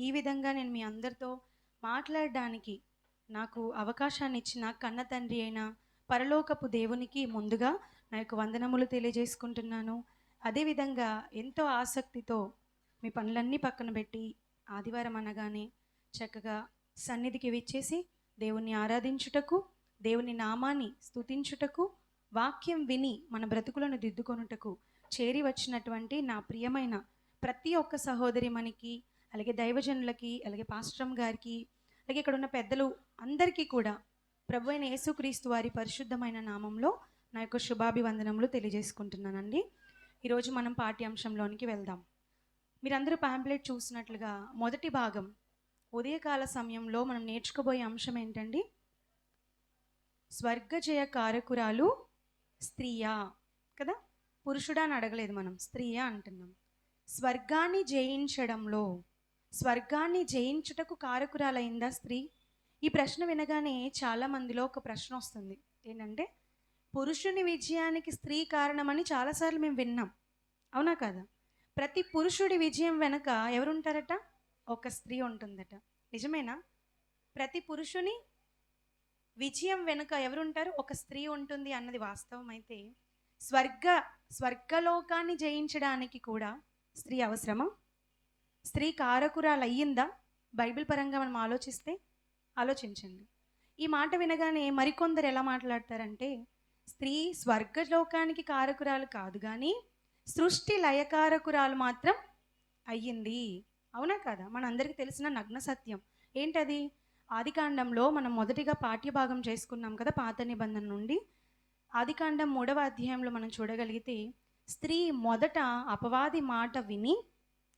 ఈ విధంగా నేను మీ అందరితో మాట్లాడడానికి నాకు అవకాశాన్ని ఇచ్చిన కన్న తండ్రి అయిన పరలోకపు దేవునికి ముందుగా నా యొక్క వందనములు తెలియజేసుకుంటున్నాను. అదేవిధంగా ఎంతో ఆసక్తితో మీ పనులన్నీ పక్కన పెట్టి ఆదివారం అనగానే చక్కగా సన్నిధికి విచ్చేసి దేవుణ్ణి ఆరాధించుటకు, దేవుని నామాన్ని స్తుతించుటకు, వాక్యం విని మన బ్రతుకులను దిద్దుకొనుటకు చేరి వచ్చినటువంటి నా ప్రియమైన ప్రతి ఒక్క సహోదరి మనకి, అలాగే దైవజనులకి, అలాగే పాస్టమ్ గారికి, అలాగే ఇక్కడ ఉన్న పెద్దలు అందరికీ కూడా ప్రభు అయిన యేసుక్రీస్తు వారి పరిశుద్ధమైన నామంలో నా యొక్క శుభాభివందనములు తెలియజేసుకుంటున్నానండి. ఈరోజు మనం పాఠ్యాంశంలోనికి వెళ్దాం. మీరందరూ పాంప్లెట్ చూసినట్లుగా మొదటి భాగం ఉదయకాల సమయంలో మనం నేర్చుకోబోయే అంశం ఏంటండి? స్వర్గజయ కారకురాలు స్త్రీయా కదా, పురుషుడా అని అడగలేదు, మనం స్త్రీయా అంటున్నాం. స్వర్గాన్ని జయించడంలో, స్వర్గాన్ని జయించుటకు కారకురాలైందా స్త్రీ? ఈ ప్రశ్న వినగానే చాలా మందిలో ఒక ప్రశ్న వస్తుంది. ఏంటంటే, పురుషుని విజయానికి స్త్రీ కారణమని చాలాసార్లు మేము విన్నాం, అవునా కదా? ప్రతి పురుషుడి విజయం వెనక ఎవరుంటారట? ఒక స్త్రీ ఉంటుందట. నిజమేనా? ప్రతి పురుషుని విజయం వెనుక ఎవరుంటారు? ఒక స్త్రీ ఉంటుంది అన్నది వాస్తవం. అయితే స్వర్గలోకాన్ని జయించడానికి కూడా స్త్రీ అవసరమా? స్త్రీ కారకురాలు అయ్యిందా? బైబిల్ పరంగా మనం ఆలోచించండి. ఈ మాట వినగానే మరికొందరు ఎలా మాట్లాడతారంటే, స్త్రీ స్వర్గలోకానికి కారకురాలు కాదు కానీ సృష్టి లయకారకురాలు మాత్రం అయ్యింది. అవునా కదా? మనందరికీ తెలిసిన నగ్న సత్యం ఏంటది? ఆదికాండంలో మనం మొదటిగా పాఠ్యభాగం చేసుకున్నాం కదా, పాత నిబంధన నుండి. ఆదికాండం 3వ అధ్యాయంలో మనం చూడగలిగితే, స్త్రీ మొదట అపవాది మాట విని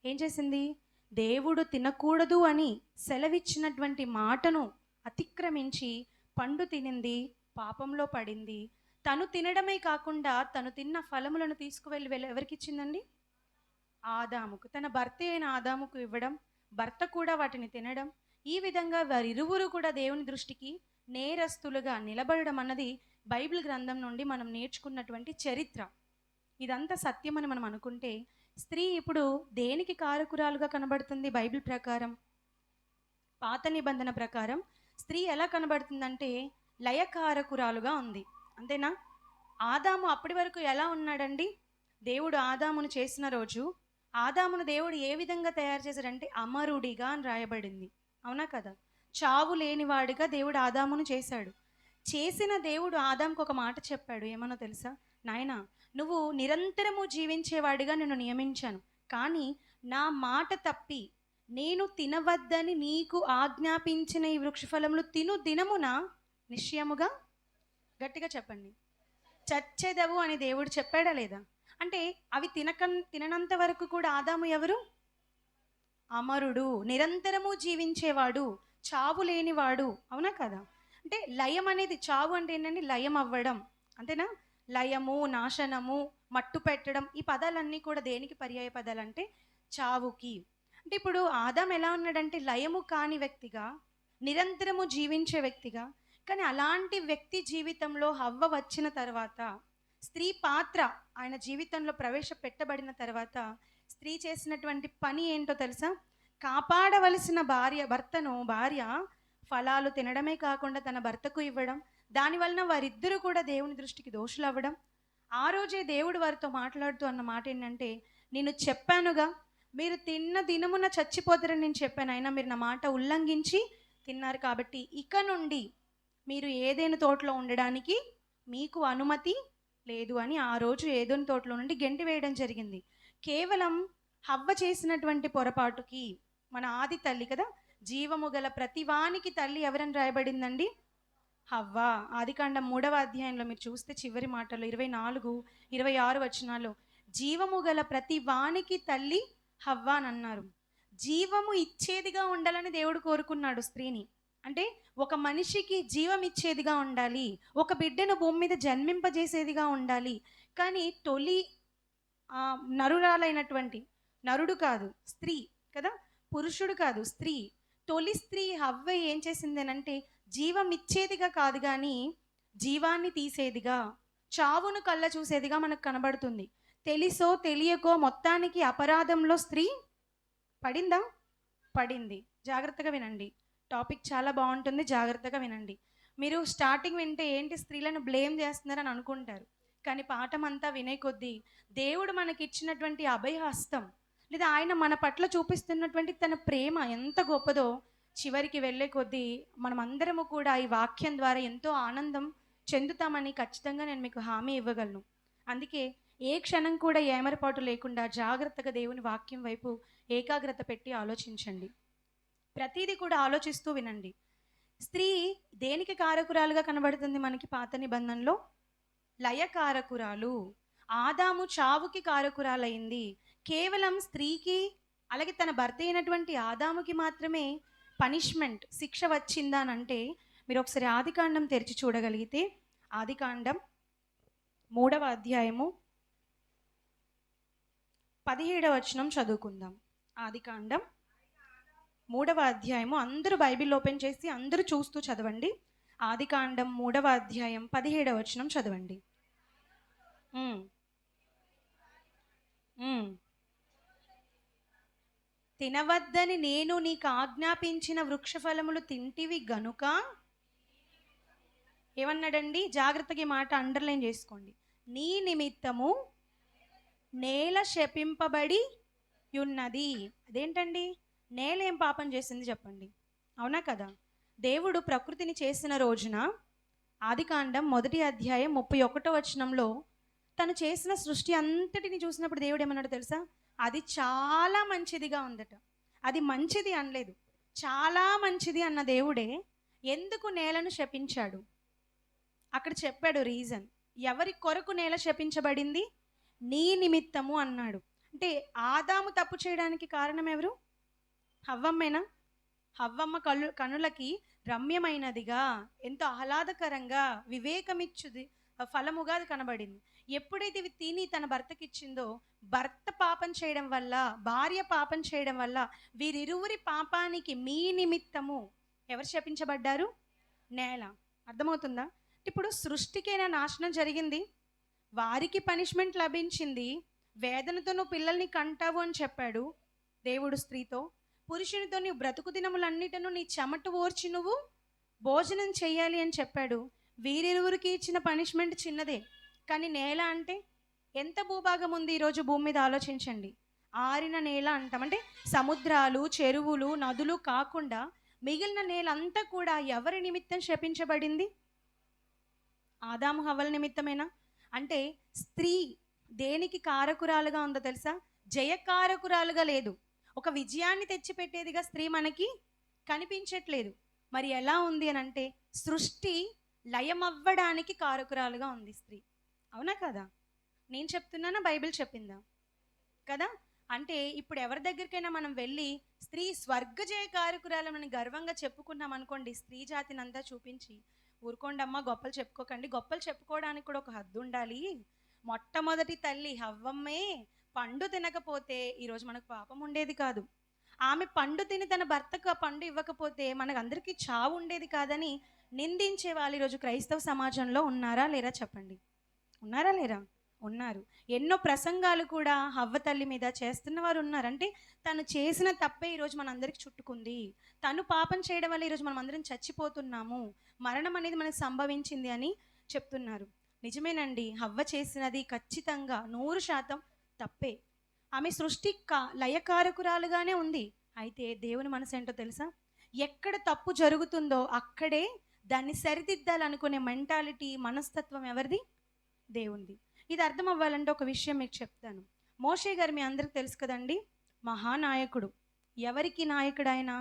ఏం చేసింది? దేవుడు తినకూడదు అని సెలవిచ్చినటువంటి మాటను అతిక్రమించి పండు తినింది, పాపంలో పడింది. తను తినడమే కాకుండా తను తిన్న ఫలములను తీసుకువెళ్ళి ఎవరికి ఇచ్చిందండి? ఆదాముకు, తన భర్త అయిన ఆదాముకు ఇవ్వడం, భర్త కూడా వాటిని తినడం. ఈ విధంగా వారిరువురు కూడా దేవుని దృష్టికి నేరస్తులుగా నిలబడడం అన్నది బైబిల్ గ్రంథం నుండి మనం నేర్చుకున్నటువంటి చరిత్ర. ఇదంతా సత్యమని మనం అనుకుంటే, స్త్రీ ఇప్పుడు దేనికి కారకురాలుగా కనబడుతుంది? బైబిల్ ప్రకారం, పాత నిబంధన ప్రకారం స్త్రీ ఎలా కనబడుతుందంటే లయకారకురాలుగా ఉంది. అంతేనా? ఆదాము అప్పటి వరకు ఎలా ఉన్నాడండి? దేవుడు ఆదామును చేసిన రోజు ఆదామును దేవుడు ఏ విధంగా తయారు చేశాడంటే అమరుడిగా అని రాయబడింది, అవునా కదా? చావు లేనివాడిగా దేవుడు ఆదామును చేశాడు. చేసిన దేవుడు ఆదాముకు ఒక మాట చెప్పాడు. ఏమన్నా తెలుసా? నాయనా, నువ్వు నిరంతరము జీవించేవాడిగా నేను నియమించాను, కానీ నా మాట తప్పి నేను తినవద్దని నీకు ఆజ్ఞాపించిన ఈ వృక్షఫలములు తిను దినమున నిశ్చయముగా, గట్టిగా చెప్పండి, చచ్చెదవు అని దేవుడు చెప్పాడా లేదా? అంటే అవి తిననంత వరకు కూడా ఆదాము ఎవరు? అమరుడు, నిరంతరము జీవించేవాడు, చావు లేనివాడు, అవునా కదా? అంటే లయం అనేది, చావు అంటే ఏంటంటే లయం అవ్వడం, అంతేనా? లయము, నాశనము, మట్టు పెట్టడం, ఈ పదాలన్నీ కూడా దేనికి పర్యాయ పదాలు అంటే చావుకి. అంటే ఇప్పుడు ఆదాం ఎలా ఉన్నాడంటే లయము కాని వ్యక్తిగా, నిరంతరము జీవించే వ్యక్తిగా. కానీ అలాంటి వ్యక్తి జీవితంలో హవ్వ వచ్చిన తర్వాత, స్త్రీ పాత్ర ఆయన జీవితంలో ప్రవేశపెట్టబడిన తర్వాత స్త్రీ చేసినటువంటి పని ఏంటో తెలుసా? కాపాడవలసిన భార్య ఫలాలు తినడమే కాకుండా తన భర్తకు ఇవ్వడం, దానివలన వారిద్దరూ కూడా దేవుని దృష్టికి దోషులు అవ్వడం. ఆ రోజే దేవుడు వారితో మాట్లాడుతూ అన్న మాట ఏంటంటే, నేను చెప్పానుగా, మీరు తిన్న దినమున చచ్చిపోతారని నేను చెప్పాను, అయినా మీరు నా మాట ఉల్లంఘించి తిన్నారు, కాబట్టి ఇక నుండి మీరు ఏదైనా తోటలో ఉండడానికి మీకు అనుమతి లేదు అని ఆ రోజు ఏదైనా తోటలో నుండి గెంటి వేయడం జరిగింది. కేవలం హవ్వ చేసినటువంటి పొరపాటుకి, మన ఆది తల్లి కదా, జీవము గల ప్రతివానికి తల్లి ఎవరని రాయబడిందండి? హవ్వ. ఆదికాండం 3వ అధ్యాయంలో మీరు చూస్తే చివరి మాటలో 24, 26 వచనాల్లో జీవము గల ప్రతి వానికి తల్లి హవ్వ అని అన్నారు. జీవము ఇచ్చేదిగా ఉండాలని దేవుడు కోరుకున్నాడు స్త్రీని. అంటే ఒక మనిషికి జీవం ఇచ్చేదిగా ఉండాలి, ఒక బిడ్డను భూమి మీద జన్మింపజేసేదిగా ఉండాలి. కానీ తొలి నరురాలైనటువంటి, నరుడు కాదు స్త్రీ కదా, పురుషుడు కాదు స్త్రీ, తొలి స్త్రీ హవ్వ ఏం చేసిందేనంటే జీవం ఇచ్చేదిగా కాదు కానీ జీవాన్ని తీసేదిగా, చావును కళ్ళ చూసేదిగా మనకు కనబడుతుంది. తెలిసో తెలియకో మొత్తానికి అపరాధంలో స్త్రీ పడిందా? పడింది. జాగ్రత్తగా వినండి. టాపిక్ చాలా బాగుంటుంది, జాగ్రత్తగా వినండి. మీరు స్టార్టింగ్ వింటే ఏంటి స్త్రీలను బ్లేమ్ చేస్తున్నారని అనుకుంటారు. కానీ పాఠం అంతా వినే కొద్దీ దేవుడు మనకిచ్చినటువంటి అభయహస్తం లేదా ఆయన మన పట్ల చూపిస్తున్నటువంటి తన ప్రేమ ఎంత గొప్పదో చివరికి వెళ్ళే కొద్దీ మనమందరము కూడా ఈ వాక్యం ద్వారా ఎంతో ఆనందం చెందుతామని ఖచ్చితంగా నేను మీకు హామీ ఇవ్వగలను. అందుకే ఏ క్షణం కూడా ఏమరపాటు లేకుండా జాగ్రత్తగా దేవుని వాక్యం వైపు ఏకాగ్రత పెట్టి ఆలోచించండి. ప్రతిదీ కూడా ఆలోచిస్తూ వినండి. స్త్రీ దేనికి కారకురాలుగా కనబడుతుంది మనకి పాత నిబంధనలో? లయకారకురాలు. ఆదాము చావుకి కారకురాలైంది. కేవలం స్త్రీకి అలాగే తన భర్త అయినటువంటి ఆదాముకి మాత్రమే పనిష్మెంట్, శిక్ష వచ్చిందా అని అంటే మీరు ఒకసారి ఆదికాండం తెరిచి చూడగలిగితే ఆదికాండం 3వ అధ్యాయము 17వ వచనం చదువుకుందాం. ఆదికాండం 3వ అధ్యాయము, అందరూ బైబిల్ ఓపెన్ చేసి అందరూ చూస్తూ చదవండి. ఆదికాండం 3వ అధ్యాయం 17వ వచనం చదవండి. తినవద్దని నేను నీకు ఆజ్ఞాపించిన వృక్షఫలములు తింటివి గనుక ఏమన్నాడండి? జాగ్రత్తగా ఈ మాట అండర్లైన్ చేసుకోండి. నీ నిమిత్తము నేల శపింపబడి ఉన్నది. అదేంటండి? నేల ఏం పాపం చేసింది చెప్పండి? అవునా కదా? దేవుడు ప్రకృతిని చేసిన రోజున ఆదికాండం 1వ అధ్యాయం 31వ వచనంలో తను చేసిన సృష్టి అంతటిని చూసినప్పుడు దేవుడు ఏమన్నాడు తెలుసా? అది చాలా మంచిదిగా ఉందట. అది మంచిది అనలేదు, చాలా మంచిది అన్న దేవుడే ఎందుకు నేలను శపించాడు? అక్కడ చెప్పాడు రీజన్. ఎవరి కొరకు నేల శపించబడింది? నీ నిమిత్తము అన్నాడు. అంటే ఆదాము తప్పు చేయడానికి కారణం ఎవరు? హవ్వమ్మేనా? హవ్వమ్మ కనులకి రమ్యమైనదిగా, ఎంతో ఆహ్లాదకరంగా, వివేకమిచ్చుది ఫలముగా అది కనబడింది. ఎప్పుడైతే ఇవి తిని తన భర్తకి ఇచ్చిందో, భర్త పాపం చేయడం వల్ల, భార్య పాపం చేయడం వల్ల వీరిరువురి పాపానికి మీ నిమిత్తము ఎవరు శపించబడ్డారు? నేల. అర్థమవుతుందా? ఇప్పుడు సృష్టికైనా నాశనం జరిగింది, వారికి పనిష్మెంట్ లభించింది. వేదనతో నువ్వు పిల్లల్ని కంటావు అని చెప్పాడు దేవుడు స్త్రీతో. పురుషునితో నీ బ్రతుకు దినములన్నిటను నీ చెమట ఓర్చి నువ్వు భోజనం చెయ్యాలి అని చెప్పాడు. వీరిరువురికి ఇచ్చిన పనిష్మెంట్ చిన్నదే, కానీ నేల అంటే ఎంత భూభాగం ఉంది ఈరోజు భూమి మీద ఆలోచించండి. ఆరిన నేల అంటాం. అంటే సముద్రాలు, చెరువులు, నదులు కాకుండా మిగిలిన నేల అంతా కూడా ఎవరి నిమిత్తం శపించబడింది? ఆదాము హవ్వల నిమిత్తమేనా? అంటే స్త్రీ దేనికి కారకురాలుగా ఉందో తెలుసా? జయకారకురాలుగా లేదు. ఒక విజయాన్ని తెచ్చిపెట్టేదిగా స్త్రీ మనకి కనిపించట్లేదు. మరి ఎలా ఉంది అని అంటే సృష్టి లయమవ్వడానికి కారకురాలుగా ఉంది స్త్రీ. అవునా కదా? నేను చెప్తున్నానా బైబిల్ చెప్పిందా? కదా? అంటే ఇప్పుడు ఎవరి దగ్గరికైనా మనం వెళ్ళి స్త్రీ స్వర్గజయ కారకురాలని గర్వంగా చెప్పుకున్నాం అనుకోండి, స్త్రీ జాతిని అంతా చూపించి, ఊరుకోండమ్మా, గొప్పలు చెప్పుకోకండి. గొప్పలు చెప్పుకోవడానికి కూడా ఒక హద్దు ఉండాలి. మొట్టమొదటి తల్లి హవ్వమ్మే పండు తినకపోతే ఈరోజు మనకు పాపం ఉండేది కాదు. ఆమె పండు తిని తన భర్తకు ఆ పండు ఇవ్వకపోతే మనకందరికీ చావు ఉండేది కాదని నిందించే వాళ్ళు ఈరోజు క్రైస్తవ సమాజంలో ఉన్నారా లేరా చెప్పండి? ఉన్నారా లేరా? ఉన్నారు. ఎన్నో ప్రసంగాలు కూడా హవ్వ తల్లి మీద చేస్తున్న వారు ఉన్నారు. అంటే తను చేసిన తప్పే ఈరోజు మనందరికి చుట్టుకుంది, తను పాపం చేయడం వల్ల ఈరోజు మనం అందరం చచ్చిపోతున్నాము, మరణం అనేది మనకు సంభవించింది అని చెప్తున్నారు. నిజమేనండి, హవ్వ చేసినది ఖచ్చితంగా 100% తప్పే. ఆమె సృష్టి లయకారకురాలుగానే ఉంది. అయితే దేవుని మనసు ఏంటో తెలుసా? ఎక్కడ తప్పు జరుగుతుందో అక్కడే దాన్ని సరిదిద్దాలనుకునే మెంటాలిటీ, మనస్తత్వం ఎవరిది? దేవునిది. ఇది అర్థం అవ్వాలంటే ఒక విషయం మీకు చెప్తాను. మోషే గారు మీ అందరికి తెలుసు కదండి, మహానాయకుడు. ఎవరికి నాయకుడు ఆయన?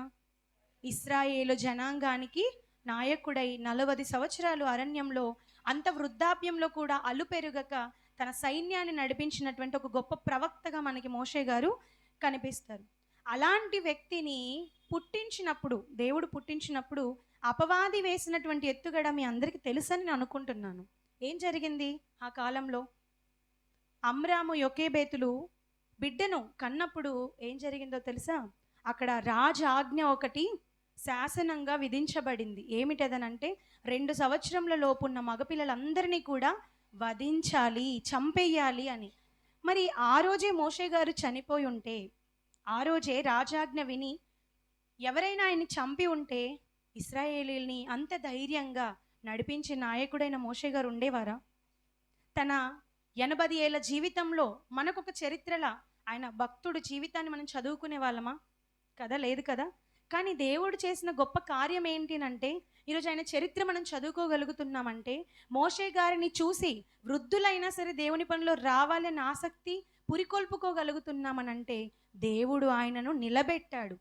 ఇశ్రాయేలు జనాంగానికి నాయకుడై 40 సంవత్సరాలు అరణ్యంలో అంత వృద్ధాప్యంలో కూడా అలుపెరుగక తన సైన్యాన్ని నడిపించినటువంటి ఒక గొప్ప ప్రవక్తగా మనకి మోషే గారు కనిపిస్తారు. అలాంటి వ్యక్తిని పుట్టించినప్పుడు, దేవుడు పుట్టించినప్పుడు అపవాది వేసినటువంటి ఎత్తుగడ మీ అందరికీ తెలుసని నేను అనుకుంటున్నాను. ఏం జరిగింది ఆ కాలంలో? అమ్రాము యొకేబేతులు బిడ్డను కన్నప్పుడు ఏం జరిగిందో తెలుసా? అక్కడ రాజ ఆజ్ఞ ఒకటి శాసనంగా విధించబడింది. ఏమిటదనంటే 2 సంవత్సరముల లోపు ఉన్న మగపిల్లలందరినీ కూడా వధించాలి, చంపేయాలి అని. మరి ఆ రోజే మోషే గారు చనిపోయి ఉంటే, ఆ రోజే రాజాజ్ఞ విని ఎవరైనా ఆయన్ని చంపి ఉంటే ఇశ్రాయేలీల్ని అంత ధైర్యంగా నడిపించే నాయకుడైన మోషే గారు ఉండేవారా? తన 80 ఏళ్ల జీవితంలో మనకొక చరిత్రలా ఆయన భక్తుడు జీవితాన్ని మనం చదువుకునే వాళ్ళమా? కదా, లేదు కదా. కానీ దేవుడు చేసిన గొప్ప కార్యం ఏంటినంటే, ఈరోజు ఆయన చరిత్ర మనం చదువుకోగలుగుతున్నామంటే, మోషే గారిని చూసి వృద్ధులైనా సరే దేవుని పనిలో రావాలనే ఆసక్తి పురికొల్పుకోగలుగుతున్నామనంటే, దేవుడు ఆయనను నిలబెట్టాడు.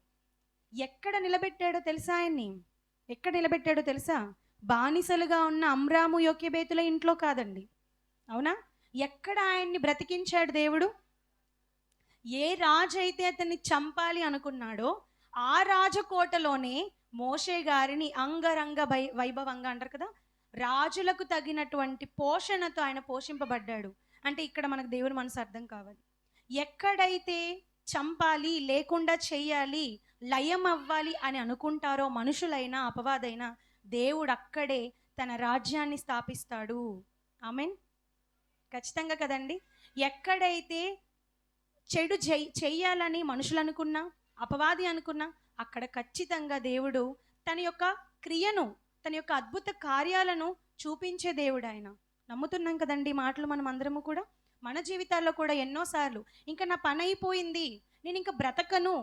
ఎక్కడ నిలబెట్టాడో తెలుసా ఆయన్ని? ఎక్కడ నిలబెట్టాడో తెలుసా? బానిసలుగా ఉన్న అమ్రాము యోకెబేతుల ఇంట్లో కాదండి. అవునా? ఎక్కడ ఆయన్ని బ్రతికించాడు దేవుడు? ఏ రాజు అయితే అతన్ని చంపాలి అనుకున్నాడో ఆ రాజకోటలోనే మోషే గారిని అంగరంగ వైభవంగా అంటారు కదా, రాజులకు తగినటువంటి పోషణతో ఆయన పోషింపబడ్డాడు. అంటే ఇక్కడ మనకు దేవుని మనసు అర్థం కావాలి. ఎక్కడైతే చంపాలి, లేకుండా చెయ్యాలి, లయం అవ్వాలి అని అనుకుంటారో మనుషులైనా అపవాదైనా, దేవుడు అక్కడే తన రాజ్యాన్ని స్థాపిస్తాడు. ఆమేన్. ఖచ్చితంగా కదండి. ఎక్కడైతే చెడు చెయ్యాలని మనుషులు అనుకున్నా, అపవాది అనుకున్నా, అక్కడ ఖచ్చితంగా దేవుడు తన యొక్క క్రియను, తన యొక్క అద్భుత కార్యాలను చూపించే దేవుడు ఆయన. నమ్ముతున్నాం కదండి మాటలు మనం అందరము కూడా. మన జీవితాల్లో కూడా ఎన్నోసార్లు ఇంకా నా పని అయిపోయింది, నేను ఇంకా బ్రతకను,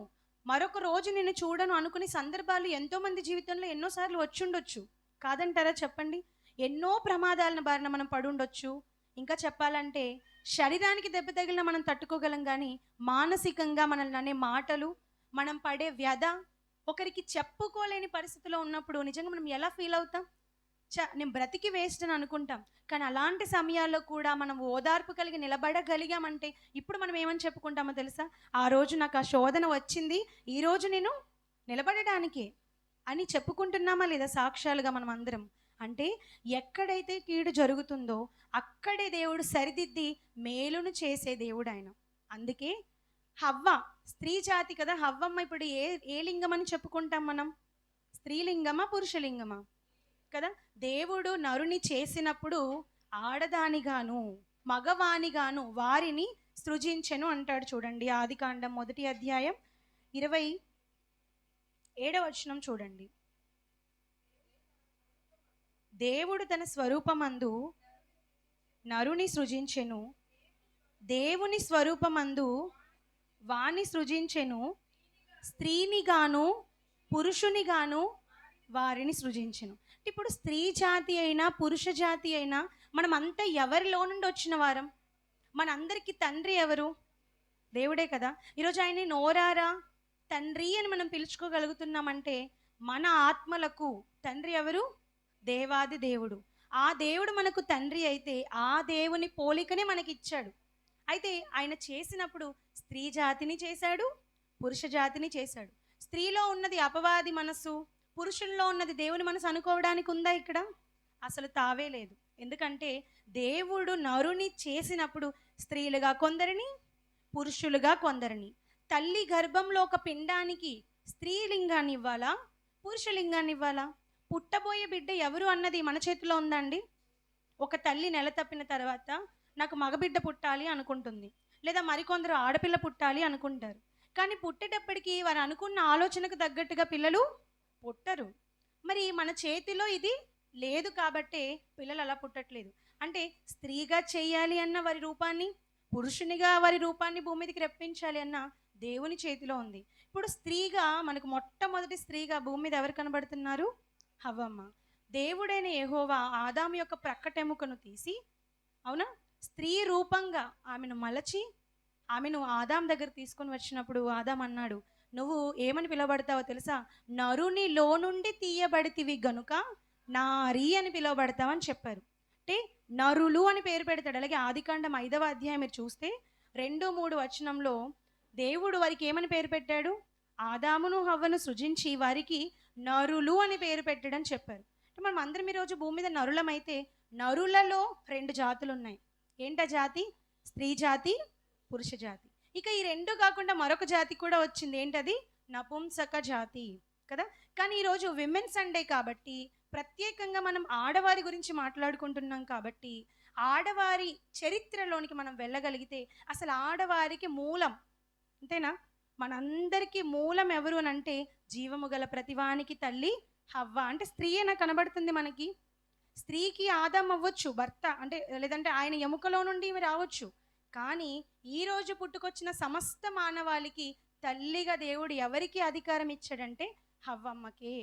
మరొక రోజు నేను చూడను అనుకునే సందర్భాలు ఎంతోమంది జీవితంలో ఎన్నోసార్లు వచ్చుండొచ్చు. కాదంటారా చెప్పండి? ఎన్నో ప్రమాదాలను బారిన మనం పడుండొచ్చు. ఇంకా చెప్పాలంటే శరీరానికి దెబ్బ తగిలిన మనం తట్టుకోగలం, కానీ మానసికంగా మనల్ని అనే మాటలు, మనం పడే వ్యధ, ఒకరికి చెప్పుకోలేని పరిస్థితిలో ఉన్నప్పుడు నిజంగా మనం ఎలా ఫీల్ అవుతాం? నేను బ్రతికి వేస్ట్ అని అనుకుంటాం. కానీ అలాంటి సమయాల్లో కూడా మనం ఓదార్పు కలిగి నిలబడగలిగామంటే ఇప్పుడు మనం ఏమని చెప్పుకుంటామో తెలుసా? ఆ రోజు నాకు ఆ శోధన వచ్చింది, ఈరోజు నేను నిలబడడానికే అని చెప్పుకుంటున్నామా లేదా సాక్ష్యాలుగా మనం అందరం? అంటే ఎక్కడైతే కీడు జరుగుతుందో అక్కడే దేవుడు సరిదిద్ది మేలును చేసే దేవుడు ఆయన. అందుకే హవ్వ స్త్రీ జాతి కదా. హవ్వమ్మ ఇప్పుడు ఏ లింగం అని చెప్పుకుంటాం మనం? స్త్రీలింగమా పురుషలింగమా? కదా. దేవుడు నరుని చేసినప్పుడు ఆడదానిగాను మగవానిగాను వారిని సృజించెను అంటాడు. చూడండి ఆదికాండం 1వ అధ్యాయం 27వ వచనం చూడండి. దేవుడు తన స్వరూపమందు నరుని సృజించెను, దేవుని స్వరూపమందు వాని సృజించెను, స్త్రీనిగాను పురుషునిగాను వారిని సృజించెను. ఇప్పుడు స్త్రీ జాతి అయినా పురుష జాతి అయినా మనం అంతా ఎవరిలో నుండి వచ్చిన వారం? మనందరికీ తండ్రి ఎవరు? దేవుడే కదా. ఈరోజు ఆయన్ని నోరారా తండ్రి అని మనం పిలుచుకోగలుగుతున్నామంటే మన ఆత్మలకు తండ్రి ఎవరు? దేవాది దేవుడు. ఆ దేవుడు మనకు తండ్రి అయితే ఆ దేవుని పోలికనే మనకి ఇచ్చాడు. అయితే ఆయన చేసినప్పుడు స్త్రీ జాతిని చేశాడు, పురుష జాతిని చేశాడు. స్త్రీలో ఉన్నది అపవాది మనసు, పురుషుల్లో ఉన్నది దేవుని మనసు అనుకోవడానికి ఉందా ఇక్కడ? అసలు తావే లేదు. ఎందుకంటే దేవుడు నరుని చేసినప్పుడు స్త్రీలుగా కొందరిని, పురుషులుగా కొందరిని, తల్లి గర్భంలో ఒక పిండానికి స్త్రీలింగాన్ని ఇవ్వాలా, పురుషలింగాన్ని ఇవ్వాలా? పుట్టబోయే బిడ్డ ఎవరు అన్నది మన చేతిలో ఉందండి? ఒక తల్లి నెల తప్పిన తర్వాత నాకు మగబిడ్డ పుట్టాలి అనుకుంటుంది, లేదా మరికొందరు ఆడపిల్ల పుట్టాలి అనుకుంటారు. కానీ పుట్టేటప్పటికి వారు అనుకున్న ఆలోచనకు తగ్గట్టుగా పిల్లలు పుట్టరు. మరి మన చేతిలో ఇది లేదు కాబట్టే పిల్లలు అలా పుట్టట్లేదు. అంటే స్త్రీగా చేయాలి అన్న వారి రూపాన్ని, పురుషునిగా వారి రూపాన్ని భూమి మీదకి రప్పించాలి అన్న దేవుని చేతిలో ఉంది. ఇప్పుడు స్త్రీగా మనకు మొట్టమొదటి స్త్రీగా భూమి మీద ఎవరు కనబడుతున్నారు? హవ్వమ్మ. దేవుడైన యెహోవా ఆదాము యొక్క ప్రక్కటెముకను తీసి, అవునా, స్త్రీ రూపంగా ఆమెను మలచి ఆమెను ఆదాం దగ్గర తీసుకొని వచ్చినప్పుడు ఆదాం అన్నాడు, నువ్వు ఏమని పిలువబడతావో తెలుసా? నరునిలో నుండి తీయబడితివి గనుక నారీ అని పిలువబడతావని చెప్పారు. అంటే నరులు అని పేరు పెడతాడు. అలాగే ఆదికాండం 5వ అధ్యాయం మీరు చూస్తే 2-3 వచనంలో దేవుడు వారికి ఏమని పేరు పెట్టాడు? ఆదామును హవ్వను సృజించి వారికి నరులు అని పేరు పెట్టడం చెప్పారు. అంటే మనం అందరం ఈరోజు భూమి మీద నరులమైతే నరులలో 2 జాతులు ఉన్నాయి. ఏంటా జాతి? స్త్రీ జాతి, పురుష జాతి. ఇక ఈ 2 కాకుండా మరొక జాతి కూడా వచ్చింది. ఏంటది? నపుంసక జాతి కదా. కానీ ఈరోజు విమెన్ సండే కాబట్టి ప్రత్యేకంగా మనం ఆడవారి గురించి మాట్లాడుకుంటున్నాం కాబట్టి ఆడవారి చరిత్రలోనికి మనం వెళ్ళగలిగితే అసలు ఆడవారికి మూలం అంతేనా? మనందరికీ మూలం ఎవరు అని అంటే జీవము గల ప్రతివానికి తల్లి హవ్వ. అంటే స్త్రీ అయినా కనబడుతుంది మనకి. స్త్రీకి ఆదాం అవ్వచ్చు భర్త, అంటే లేదంటే ఆయన ఎముకలో నుండి ఇవి రావచ్చు. కానీ ఈరోజు పుట్టుకొచ్చిన సమస్త మానవాళికి తల్లిగా దేవుడు ఎవరికి అధికారం ఇచ్చాడంటే హవ్వమ్మకే.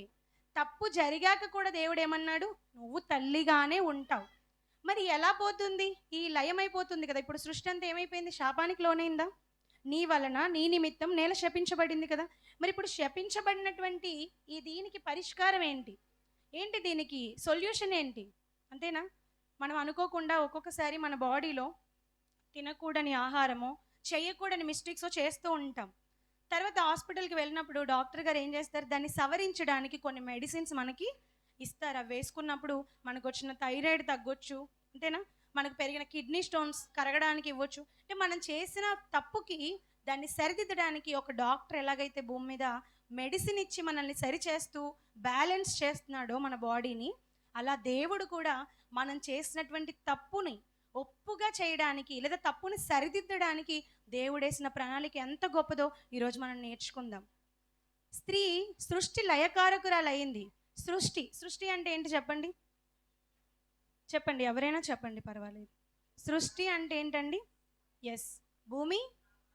తప్పు జరిగాక కూడా దేవుడు ఏమన్నాడు? నువ్వు తల్లిగానే ఉంటావు. మరి ఎలా పోతుంది? ఈ లయమైపోతుంది కదా. ఇప్పుడు సృష్టి అంతా ఏమైపోయింది? శాపానికి లోనైందా? నీ వలన, నీ నిమిత్తం నేల శపించబడింది కదా. మరి ఇప్పుడు శపించబడినటువంటి ఈ దీనికి పరిష్కారం ఏంటి? ఏంటి దీనికి సొల్యూషన్ ఏంటి? అంతేనా? మనం అనుకోకుండా ఒక్కొక్కసారి మన బాడీలో తినకూడని ఆహారమో చేయకూడని మిస్టేక్స్ చేస్తూ ఉంటాం. తర్వాత హాస్పిటల్కి వెళ్ళినప్పుడు డాక్టర్ గారు ఏం చేస్తారు? దాన్ని సవరించడానికి కొన్ని మెడిసిన్స్ మనకి ఇస్తారు. అవి వేసుకున్నప్పుడు మనకు వచ్చిన థైరాయిడ్ తగ్గొచ్చు, అంతేనా? మనకు పెరిగిన కిడ్నీ స్టోన్స్ కరగడానికి ఇవ్వచ్చు. అంటే మనం చేసిన తప్పుకి దాన్ని సరిదిద్దడానికి ఒక డాక్టర్ ఎలాగైతే భూమి మీద మెడిసిన్ ఇచ్చి మనల్ని సరిచేస్తూ బ్యాలెన్స్ చేస్తున్నాడో మన బాడీని, అలా దేవుడు కూడా మనం చేసినటువంటి తప్పుని ఒప్పుగా చేయడానికి లేదా తప్పుని సరిదిద్దడానికి దేవుడేసిన ప్రణాళిక ఎంత గొప్పదో ఈరోజు మనం నేర్చుకుందాం. స్త్రీ సృష్టి లయకారకురాలయ్యింది. సృష్టి అంటే ఏంటి చెప్పండి? చెప్పండి, ఎవరైనా చెప్పండి, పర్వాలేదు. సృష్టి అంటే ఏంటండి? ఎస్, భూమి,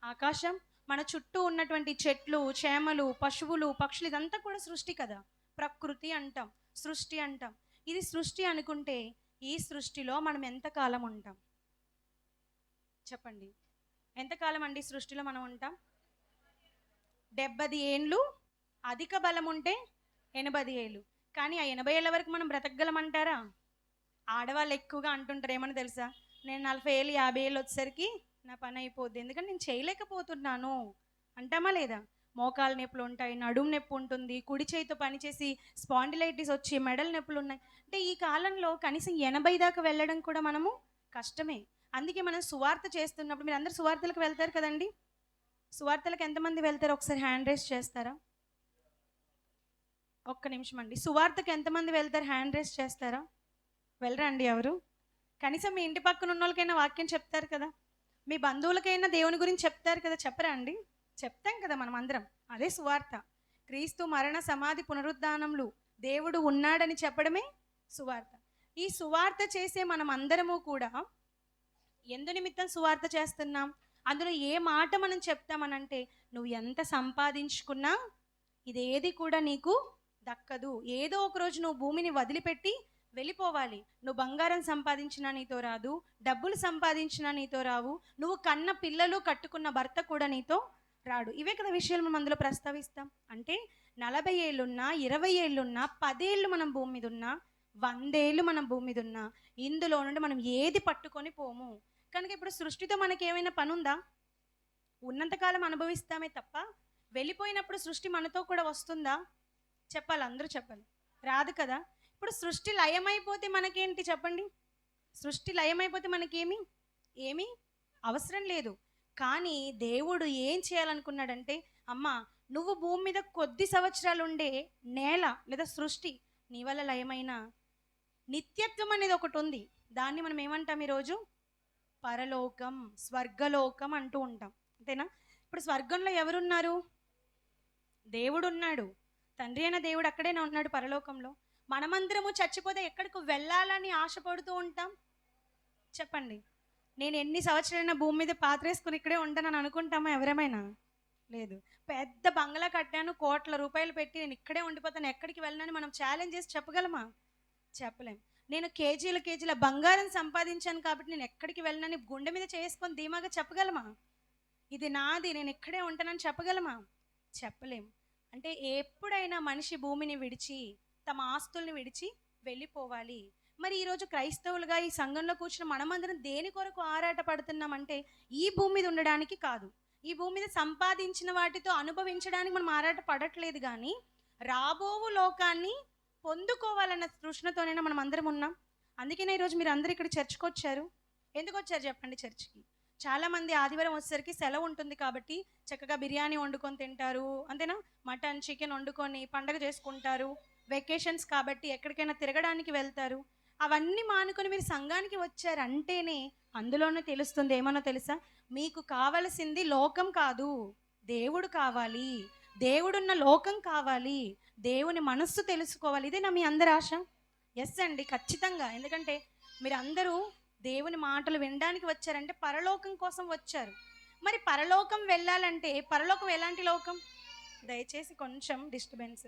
ఆకాశం, మన చుట్టూ ఉన్నటువంటి చెట్లు, చేమలు, పశువులు, పక్షులు, ఇదంతా కూడా సృష్టి కదా. ప్రకృతి అంటాం, సృష్టి అంటాం. ఇది సృష్టి అనుకుంటే ఈ సృష్టిలో మనం ఎంతకాలం ఉంటాం చెప్పండి? ఎంతకాలం అండి సృష్టిలో మనం ఉంటాం? 70 ఏండ్లు, అధిక బలం ఉంటే 80 ఏళ్ళు. కానీ ఆ 80 ఏళ్ళ వరకు మనం బ్రతకగలమంటారా? ఆడవాళ్ళు ఎక్కువగా అంటుంటారు ఏమని తెలుసా? నేను 40 ఏళ్ళు 50 ఏళ్ళు వచ్చేసరికి నా పని అయిపోద్ది, ఎందుకంటే నేను చేయలేకపోతున్నాను అంటామా లేదా? మోకాలు నొప్పులు ఉంటాయి, నడుము నొప్పి ఉంటుంది, కుడి చేయితో పనిచేసి స్పాండిలైటిస్ వచ్చి మెడల నొప్పులు ఉన్నాయి. అంటే ఈ కాలంలో కనీసం 80 దాకా వెళ్ళడం కూడా మనము కష్టమే. అందుకే మనం సువార్త చేస్తున్నప్పుడు, మీరు అందరు సువార్తలకు వెళ్తారు కదండి. సువార్తలకు ఎంతమంది వెళ్తారు? ఒకసారి హ్యాండ్ రేస్ చేస్తారా? ఒక్క నిమిషం అండి. సువార్తకు ఎంతమంది వెళ్తారు? హ్యాండ్ రేస్ చేస్తారా? వెళ్ళరా అండి ఎవరు? కనీసం మీ ఇంటి పక్కన ఉన్న వాళ్ళకైనా వాక్యం చెప్తారు కదా, మీ బంధువులకైనా దేవుని గురించి చెప్తారు కదా, చెప్పరా అండి? చెప్తాం కదా మనం అందరం. అదే సువార్త. క్రీస్తు మరణ సమాధి పునరుద్ధానములు దేవుడు ఉన్నాడని చెప్పడమే సువార్త. ఈ సువార్త చేసే మనం అందరము కూడా ఎందు నిమిత్తం సువార్త చేస్తున్నాం? అందులో ఏ మాట మనం చెప్తామనంటే, నువ్వు ఎంత సంపాదించుకున్నా ఇదేది కూడా నీకు దక్కదు. ఏదో ఒక రోజు నువ్వు భూమిని వదిలిపెట్టి వెళ్ళిపోవాలి. నువ్వు బంగారం సంపాదించినా నీతో రాదు, డబ్బులు సంపాదించినా నీతో రావు, నువ్వు కన్న పిల్లలు కట్టుకున్న భర్త కూడా నీతో రాడు. ఇవే కదా విషయాలు మనం అందులో ప్రస్తావిస్తాం. అంటే 40 ఏళ్ళున్నా, 20 ఏళ్ళున్నా, 10 ఏళ్ళు మనం భూమి మీద ఉన్నా, 100 ఏళ్ళు మనం భూమి మీద ఉన్నా, ఇందులో నుండి మనం ఏది పట్టుకొని పోము. కనుక ఇప్పుడు సృష్టితో మనకేమైనా పని ఉందా? ఉన్నంతకాలం అనుభవిస్తామే తప్ప వెళ్ళిపోయినప్పుడు సృష్టి మనతో కూడా వస్తుందా? చెప్పాలి, అందరూ చెప్పాలి. రాదు కదా. ఇప్పుడు సృష్టి లయమైపోతే మనకేంటి చెప్పండి? సృష్టి లయమైపోతే మనకేమి ఏమీ అవసరం లేదు. కానీ దేవుడు ఏం చేయాలనుకున్నాడంటే, అమ్మ నువ్వు భూమి మీద కొద్ది సంవత్సరాలు ఉండే నేల లేదా సృష్టి నీ వల్ల లయమైన నిత్యత్వం అనేది ఒకటి ఉంది. దాన్ని మనం ఏమంటాం ఈరోజు? పరలోకం, స్వర్గలోకం అంటూ ఉంటాం, అంతేనా? ఇప్పుడు స్వర్గంలో ఎవరున్నారు? దేవుడు ఉన్నాడు. తండ్రి అయిన దేవుడు అక్కడే ఉన్నాడు పరలోకంలో. మనమందరము చచ్చిపోతే ఎక్కడికి వెళ్ళాలని ఆశపడుతూ ఉంటాం చెప్పండి? నేను ఎన్ని సంవత్సరాలైనా భూమి మీద పాత్రేసుకుని ఇక్కడే ఉంటానని అనుకుంటామా ఎవరేమైనా? లేదు. పెద్ద బంగ్లా కట్టాను, కోట్ల రూపాయలు పెట్టి నేను ఇక్కడే ఉండిపోతాను, ఎక్కడికి వెళ్ళనని మనం ఛాలెంజ్ చేసి చెప్పగలమా? చెప్పలేం. నేను కేజీల బంగారం సంపాదించాను కాబట్టి నేను ఎక్కడికి వెళ్ళనని గుండె మీద చేసుకొని ధీమాగా చెప్పగలమా? ఇది నాది, నేను ఇక్కడే ఉంటానని చెప్పగలమా? చెప్పలేం. అంటే ఎప్పుడైనా మనిషి భూమిని విడిచి, తమ ఆస్తుల్ని విడిచి వెళ్ళిపోవాలి. మరి ఈరోజు క్రైస్తవులుగా ఈ సంఘంలో కూర్చున్న మనమందరం దేని కొరకు ఆరాట పడుతున్నామంటే, ఈ భూమి మీద ఉండడానికి కాదు, ఈ భూమి మీద సంపాదించిన వాటితో అనుభవించడానికి మనం ఆరాట పడట్లేదు, కానీ రాబోవు లోకాన్ని పొందుకోవాలన్న తృష్ణతోనైనా మనం అందరం ఉన్నాం. అందుకనే ఈరోజు మీరు అందరూ ఇక్కడ చర్చ్కి వచ్చారు. ఎందుకు వచ్చారు చెప్పండి? చర్చ్కి చాలామంది ఆదివారం వచ్చేసరికి సెలవు ఉంటుంది కాబట్టి చక్కగా బిర్యానీ వండుకొని తింటారు, అంతేనా? మటన్, చికెన్ వండుకొని పండగ చేసుకుంటారు. వెకేషన్స్ కాబట్టి ఎక్కడికైనా తిరగడానికి వెళ్తారు. అవన్నీ మానుకొని మీరు సంఘానికి వచ్చారంటేనే అందులోనే తెలుస్తుంది ఏమన్నా తెలుసా? మీకు కావలసింది లోకం కాదు, దేవుడు కావాలి, దేవుడున్న లోకం కావాలి, దేవుని మనస్సు తెలుసుకోవాలి. ఇదే నా మీ అందరి ఆశ. ఎస్ అండి, ఖచ్చితంగా. ఎందుకంటే మీరు అందరూ దేవుని మాటలు వినడానికి వచ్చారంటే పరలోకం కోసం వచ్చారు. మరి పరలోకం వెళ్ళాలంటే పరలోకం ఎలాంటి లోకం? దయచేసి కొంచెం డిస్టర్బెన్స్.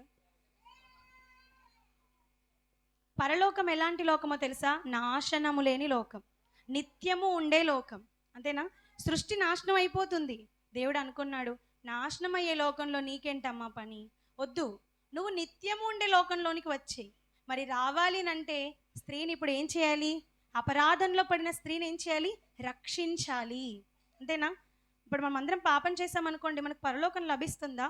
పరలోకం ఎలాంటి లోకమో తెలుసా? నాశనము లేని లోకం, నిత్యము ఉండే లోకం. అంతేనా? సృష్టి నాశనం అయిపోతుంది. దేవుడు అనుకున్నాడు, నాశనం అయ్యే లోకంలో నీకేంటమ్మా పని, వద్దు, నువ్వు నిత్యము ఉండే లోకంలోనికి వచ్చి. మరి రావాలి అంటే స్త్రీని ఇప్పుడు ఏం చేయాలి? అపరాధంలో పడిన స్త్రీని ఏం చేయాలి? రక్షించాలి. అంతేనా? ఇప్పుడు మనం అందరం పాపం చేసామనుకోండి, మనకు పరలోకం లభిస్తుందా?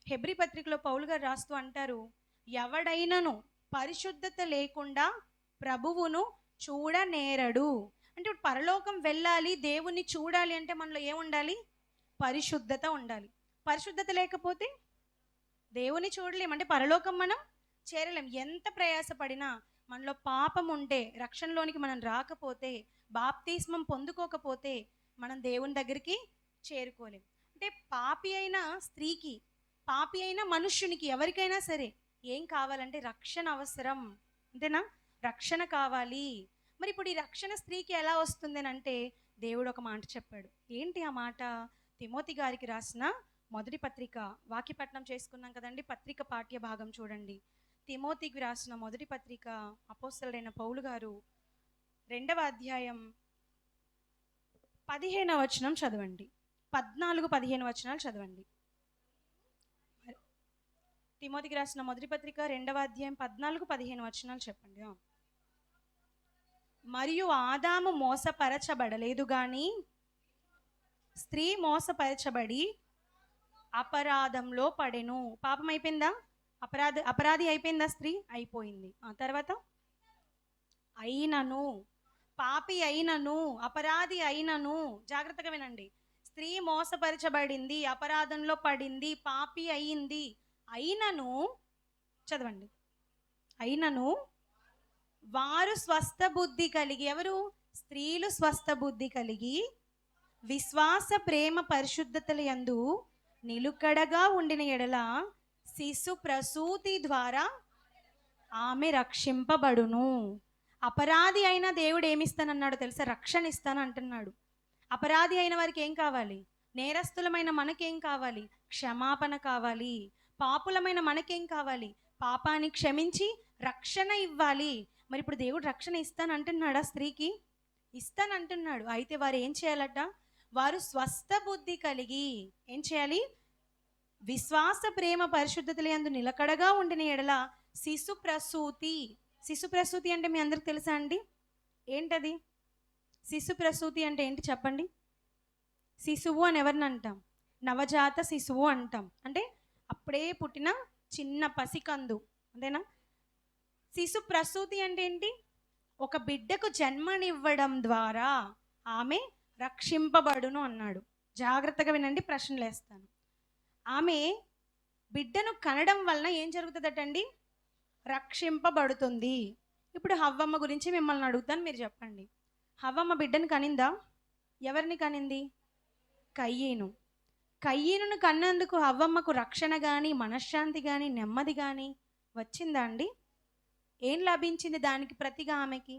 హెబ్రీ పత్రికలో పౌలు గారు రాస్తూ అంటారు, ఎవడైనను పరిశుద్ధత లేకుండా ప్రభువును చూడనేరడు. అంటే ఇప్పుడు పరలోకం వెళ్ళాలి, దేవుణ్ణి చూడాలి అంటే మనలో ఏముండాలి? పరిశుద్ధత ఉండాలి. పరిశుద్ధత లేకపోతే దేవుని చూడలేం, అంటే పరలోకం మనం చేరలేం. ఎంత ప్రయాసపడినా మనలో పాపం ఉంటే, రక్షణలోనికి మనం రాకపోతే, బాప్తిస్మం పొందుకోకపోతే మనం దేవుని దగ్గరికి చేరుకోలేం. అంటే పాపి అయిన స్త్రీకి, పాపి అయిన మనుష్యునికి, ఎవరికైనా సరే ఏం కావాలంటే రక్షణ అవసరం. అంతేనా? రక్షణ కావాలి. మరి ఇప్పుడు ఈ రక్షణ స్త్రీకి ఎలా వస్తుంది అంటే దేవుడు ఒక మాట చెప్పాడు. ఏంటి ఆ మాట? తిమోతి గారికి రాసిన మొదటి పత్రిక, వాక్యపట్నం చేసుకున్నాం కదండి, పత్రిక పాఠ్య భాగం చూడండి. తిమోతికి రాసిన మొదటి పత్రిక, అపోస్తలుడైన పౌలు గారు 2వ అధ్యాయం 15వ వచనం చదవండి. 14-15 వచనాలు చదవండి. తిమోతికి రాసిన మొదటి పత్రిక 2వ అధ్యాయం 14-15 వచనాలు చెప్పండి. మరియు ఆదాము మోసపరచబడలేదు గాని స్త్రీ మోసపరచబడి అపరాధంలో పడెను. పాపం అయిపోయిందా? అపరాధి అయిపోయిందా? స్త్రీ అయిపోయింది. ఆ తర్వాత అయినను, పాపి అయినను, అపరాధి అయినను, జాగ్రత్తగా వినండి, స్త్రీ మోసపరచబడింది, అపరాధంలో పడింది, పాపి అయింది. అయినను, చదవండి, అయినను వారు స్వస్థ బుద్ధి కలిగి, ఎవరు? స్త్రీలు స్వస్థ బుద్ధి కలిగి విశ్వాస ప్రేమ పరిశుద్ధతల యందు నిలుకడగా ఉండిన ఎడల శిశు ప్రసూతి ద్వారా ఆమె రక్షింపబడును. అపరాధి అయిన దేవుడు ఏమిస్తానన్నాడు తెలుసా? రక్షణ ఇస్తాను అంటున్నాడు. అపరాధి అయిన వారికి ఏం కావాలి? నేరస్తులమైన మనకేం కావాలి? క్షమాపణ కావాలి. పాపులమైన మనకేం కావాలి? పాపాన్ని క్షమించి రక్షణ ఇవ్వాలి. మరి ఇప్పుడు దేవుడు రక్షణ ఇస్తాను అంటున్నాడా? స్త్రీకి ఇస్తానంటున్నాడు. అయితే వారు ఏం చేయాలట? వారు స్వస్థ బుద్ధి కలిగి ఏం చేయాలి? విశ్వాస ప్రేమ పరిశుద్ధతల యందు నిలకడగా ఉండిన ఎడల శిశు ప్రసూతి. శిశు ప్రసూతి అంటే మీ అందరికి తెలుసా అండి? ఏంటది? శిశు ప్రసూతి అంటే ఏంటి చెప్పండి? శిశువు అని ఎవరిని అంటాం? నవజాత శిశువు అంటాం. అంటే అప్పుడే పుట్టిన చిన్న పసికందు. అంతేనా? శిశు ప్రసూతి అంటే ఏంటి? ఒక బిడ్డకు జన్మనివ్వడం ద్వారా ఆమె రక్షింపబడును అన్నాడు. జాగ్రత్తగా వినండి, ప్రశ్నలు వేస్తాను. ఆమె బిడ్డను కనడం వలన ఏం జరుగుతుందటండి? రక్షింపబడుతుంది. ఇప్పుడు హవ్వమ్మ గురించి మిమ్మల్ని అడుగుతాను, మీరు చెప్పండి. హవ్వమ్మ బిడ్డను కనిందా? ఎవరిని కనింది? కయ్యీను. కయ్యీనును కన్నందుకు హవ్వమ్మకు రక్షణ కానీ, మనశ్శాంతి కానీ, నెమ్మది కానీ వచ్చిందా అండి? ఏం లభించింది దానికి ప్రతిగా ఆమెకి?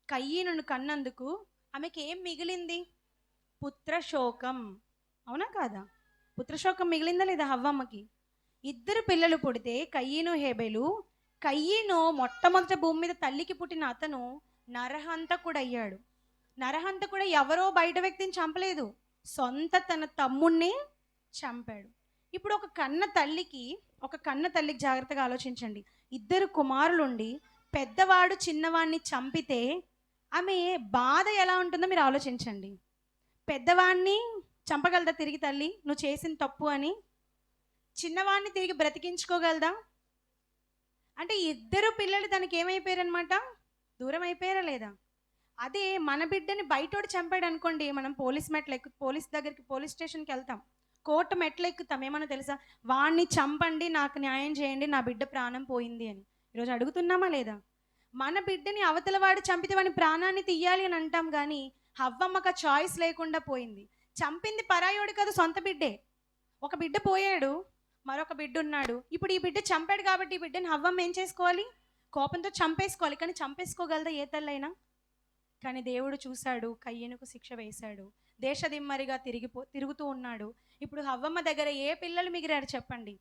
కయ్యీనును కన్నందుకు ఆమెకి ఏం మిగిలింది? పుత్రశోకం. అవునా కాదా? పుత్రశోకం మిగిలిందా లేదా హవ్వమ్మకి? 2 పిల్లలు పుడితే కయ్యీను, హేబెలు. కయ్యీను మొట్టమొదట భూమి మీద తల్లికి పుట్టిన అతను నరహంతకుడు అయ్యాడు. నరహంతకుడు ఎవరో బయట వ్యక్తిని చంపలేదు, సొంత తన తమ్ముణ్ణి చంపాడు. ఇప్పుడు ఒక కన్న తల్లికి జాగ్రత్తగా ఆలోచించండి. 2 కుమారులుండి పెద్దవాడు చిన్నవాడిని చంపితే ఆమె బాధ ఎలా ఉంటుందో మీరు ఆలోచించండి. పెద్దవాడిని చంపగలదా తిరిగి తల్లి, నువ్వు చేసిన తప్పు అని? చిన్నవాడిని తిరిగి బ్రతికించుకోగలదా? అంటే 2 పిల్లలు తనకి ఏమైపోయారనమాట? దూరం అయిపోయారా లేదా? అదే మన బిడ్డని బయటోడు చంపాడు అనుకోండి, మనం పోలీస్ దగ్గరికి, పోలీస్ స్టేషన్కి వెళ్తాం, కోర్టు మెట్లు ఎక్కుతాం. ఏమన్నా తెలుసా? వాడిని చంపండి, నాకు న్యాయం చేయండి, నా బిడ్డ ప్రాణం పోయింది అని. ఈరోజు అడుగుతున్నామా లేదా? మన బిడ్డని అవతల వాడు చంపితే వాడిని ప్రాణాన్ని తీయాలి అని అంటాం, కానీ హవ్వమ్మక చాయిస్ లేకుండా పోయింది. చంపింది పరాయోడు కాదు, సొంత బిడ్డే. ఒక బిడ్డ పోయాడు, మరొక బిడ్డ ఉన్నాడు. ఇప్పుడు ఈ బిడ్డ చంపాడు కాబట్టి ఈ బిడ్డని హవ్వమ్మ ఏం చేసుకోవాలి? కోపంతో చంపేసుకోవాలి. కానీ చంపేసుకోగలదా ఏ తల్లైనా? కానీ దేవుడు చూశాడు, కయ్యనుకు శిక్ష వేశాడు. దేశదిమ్మరిగా తిరుగుతూ ఉన్నాడు. ఇప్పుడు హవ్వమ్మ దగ్గర ఏ పిల్లలు మిగిలారు చెప్పండి?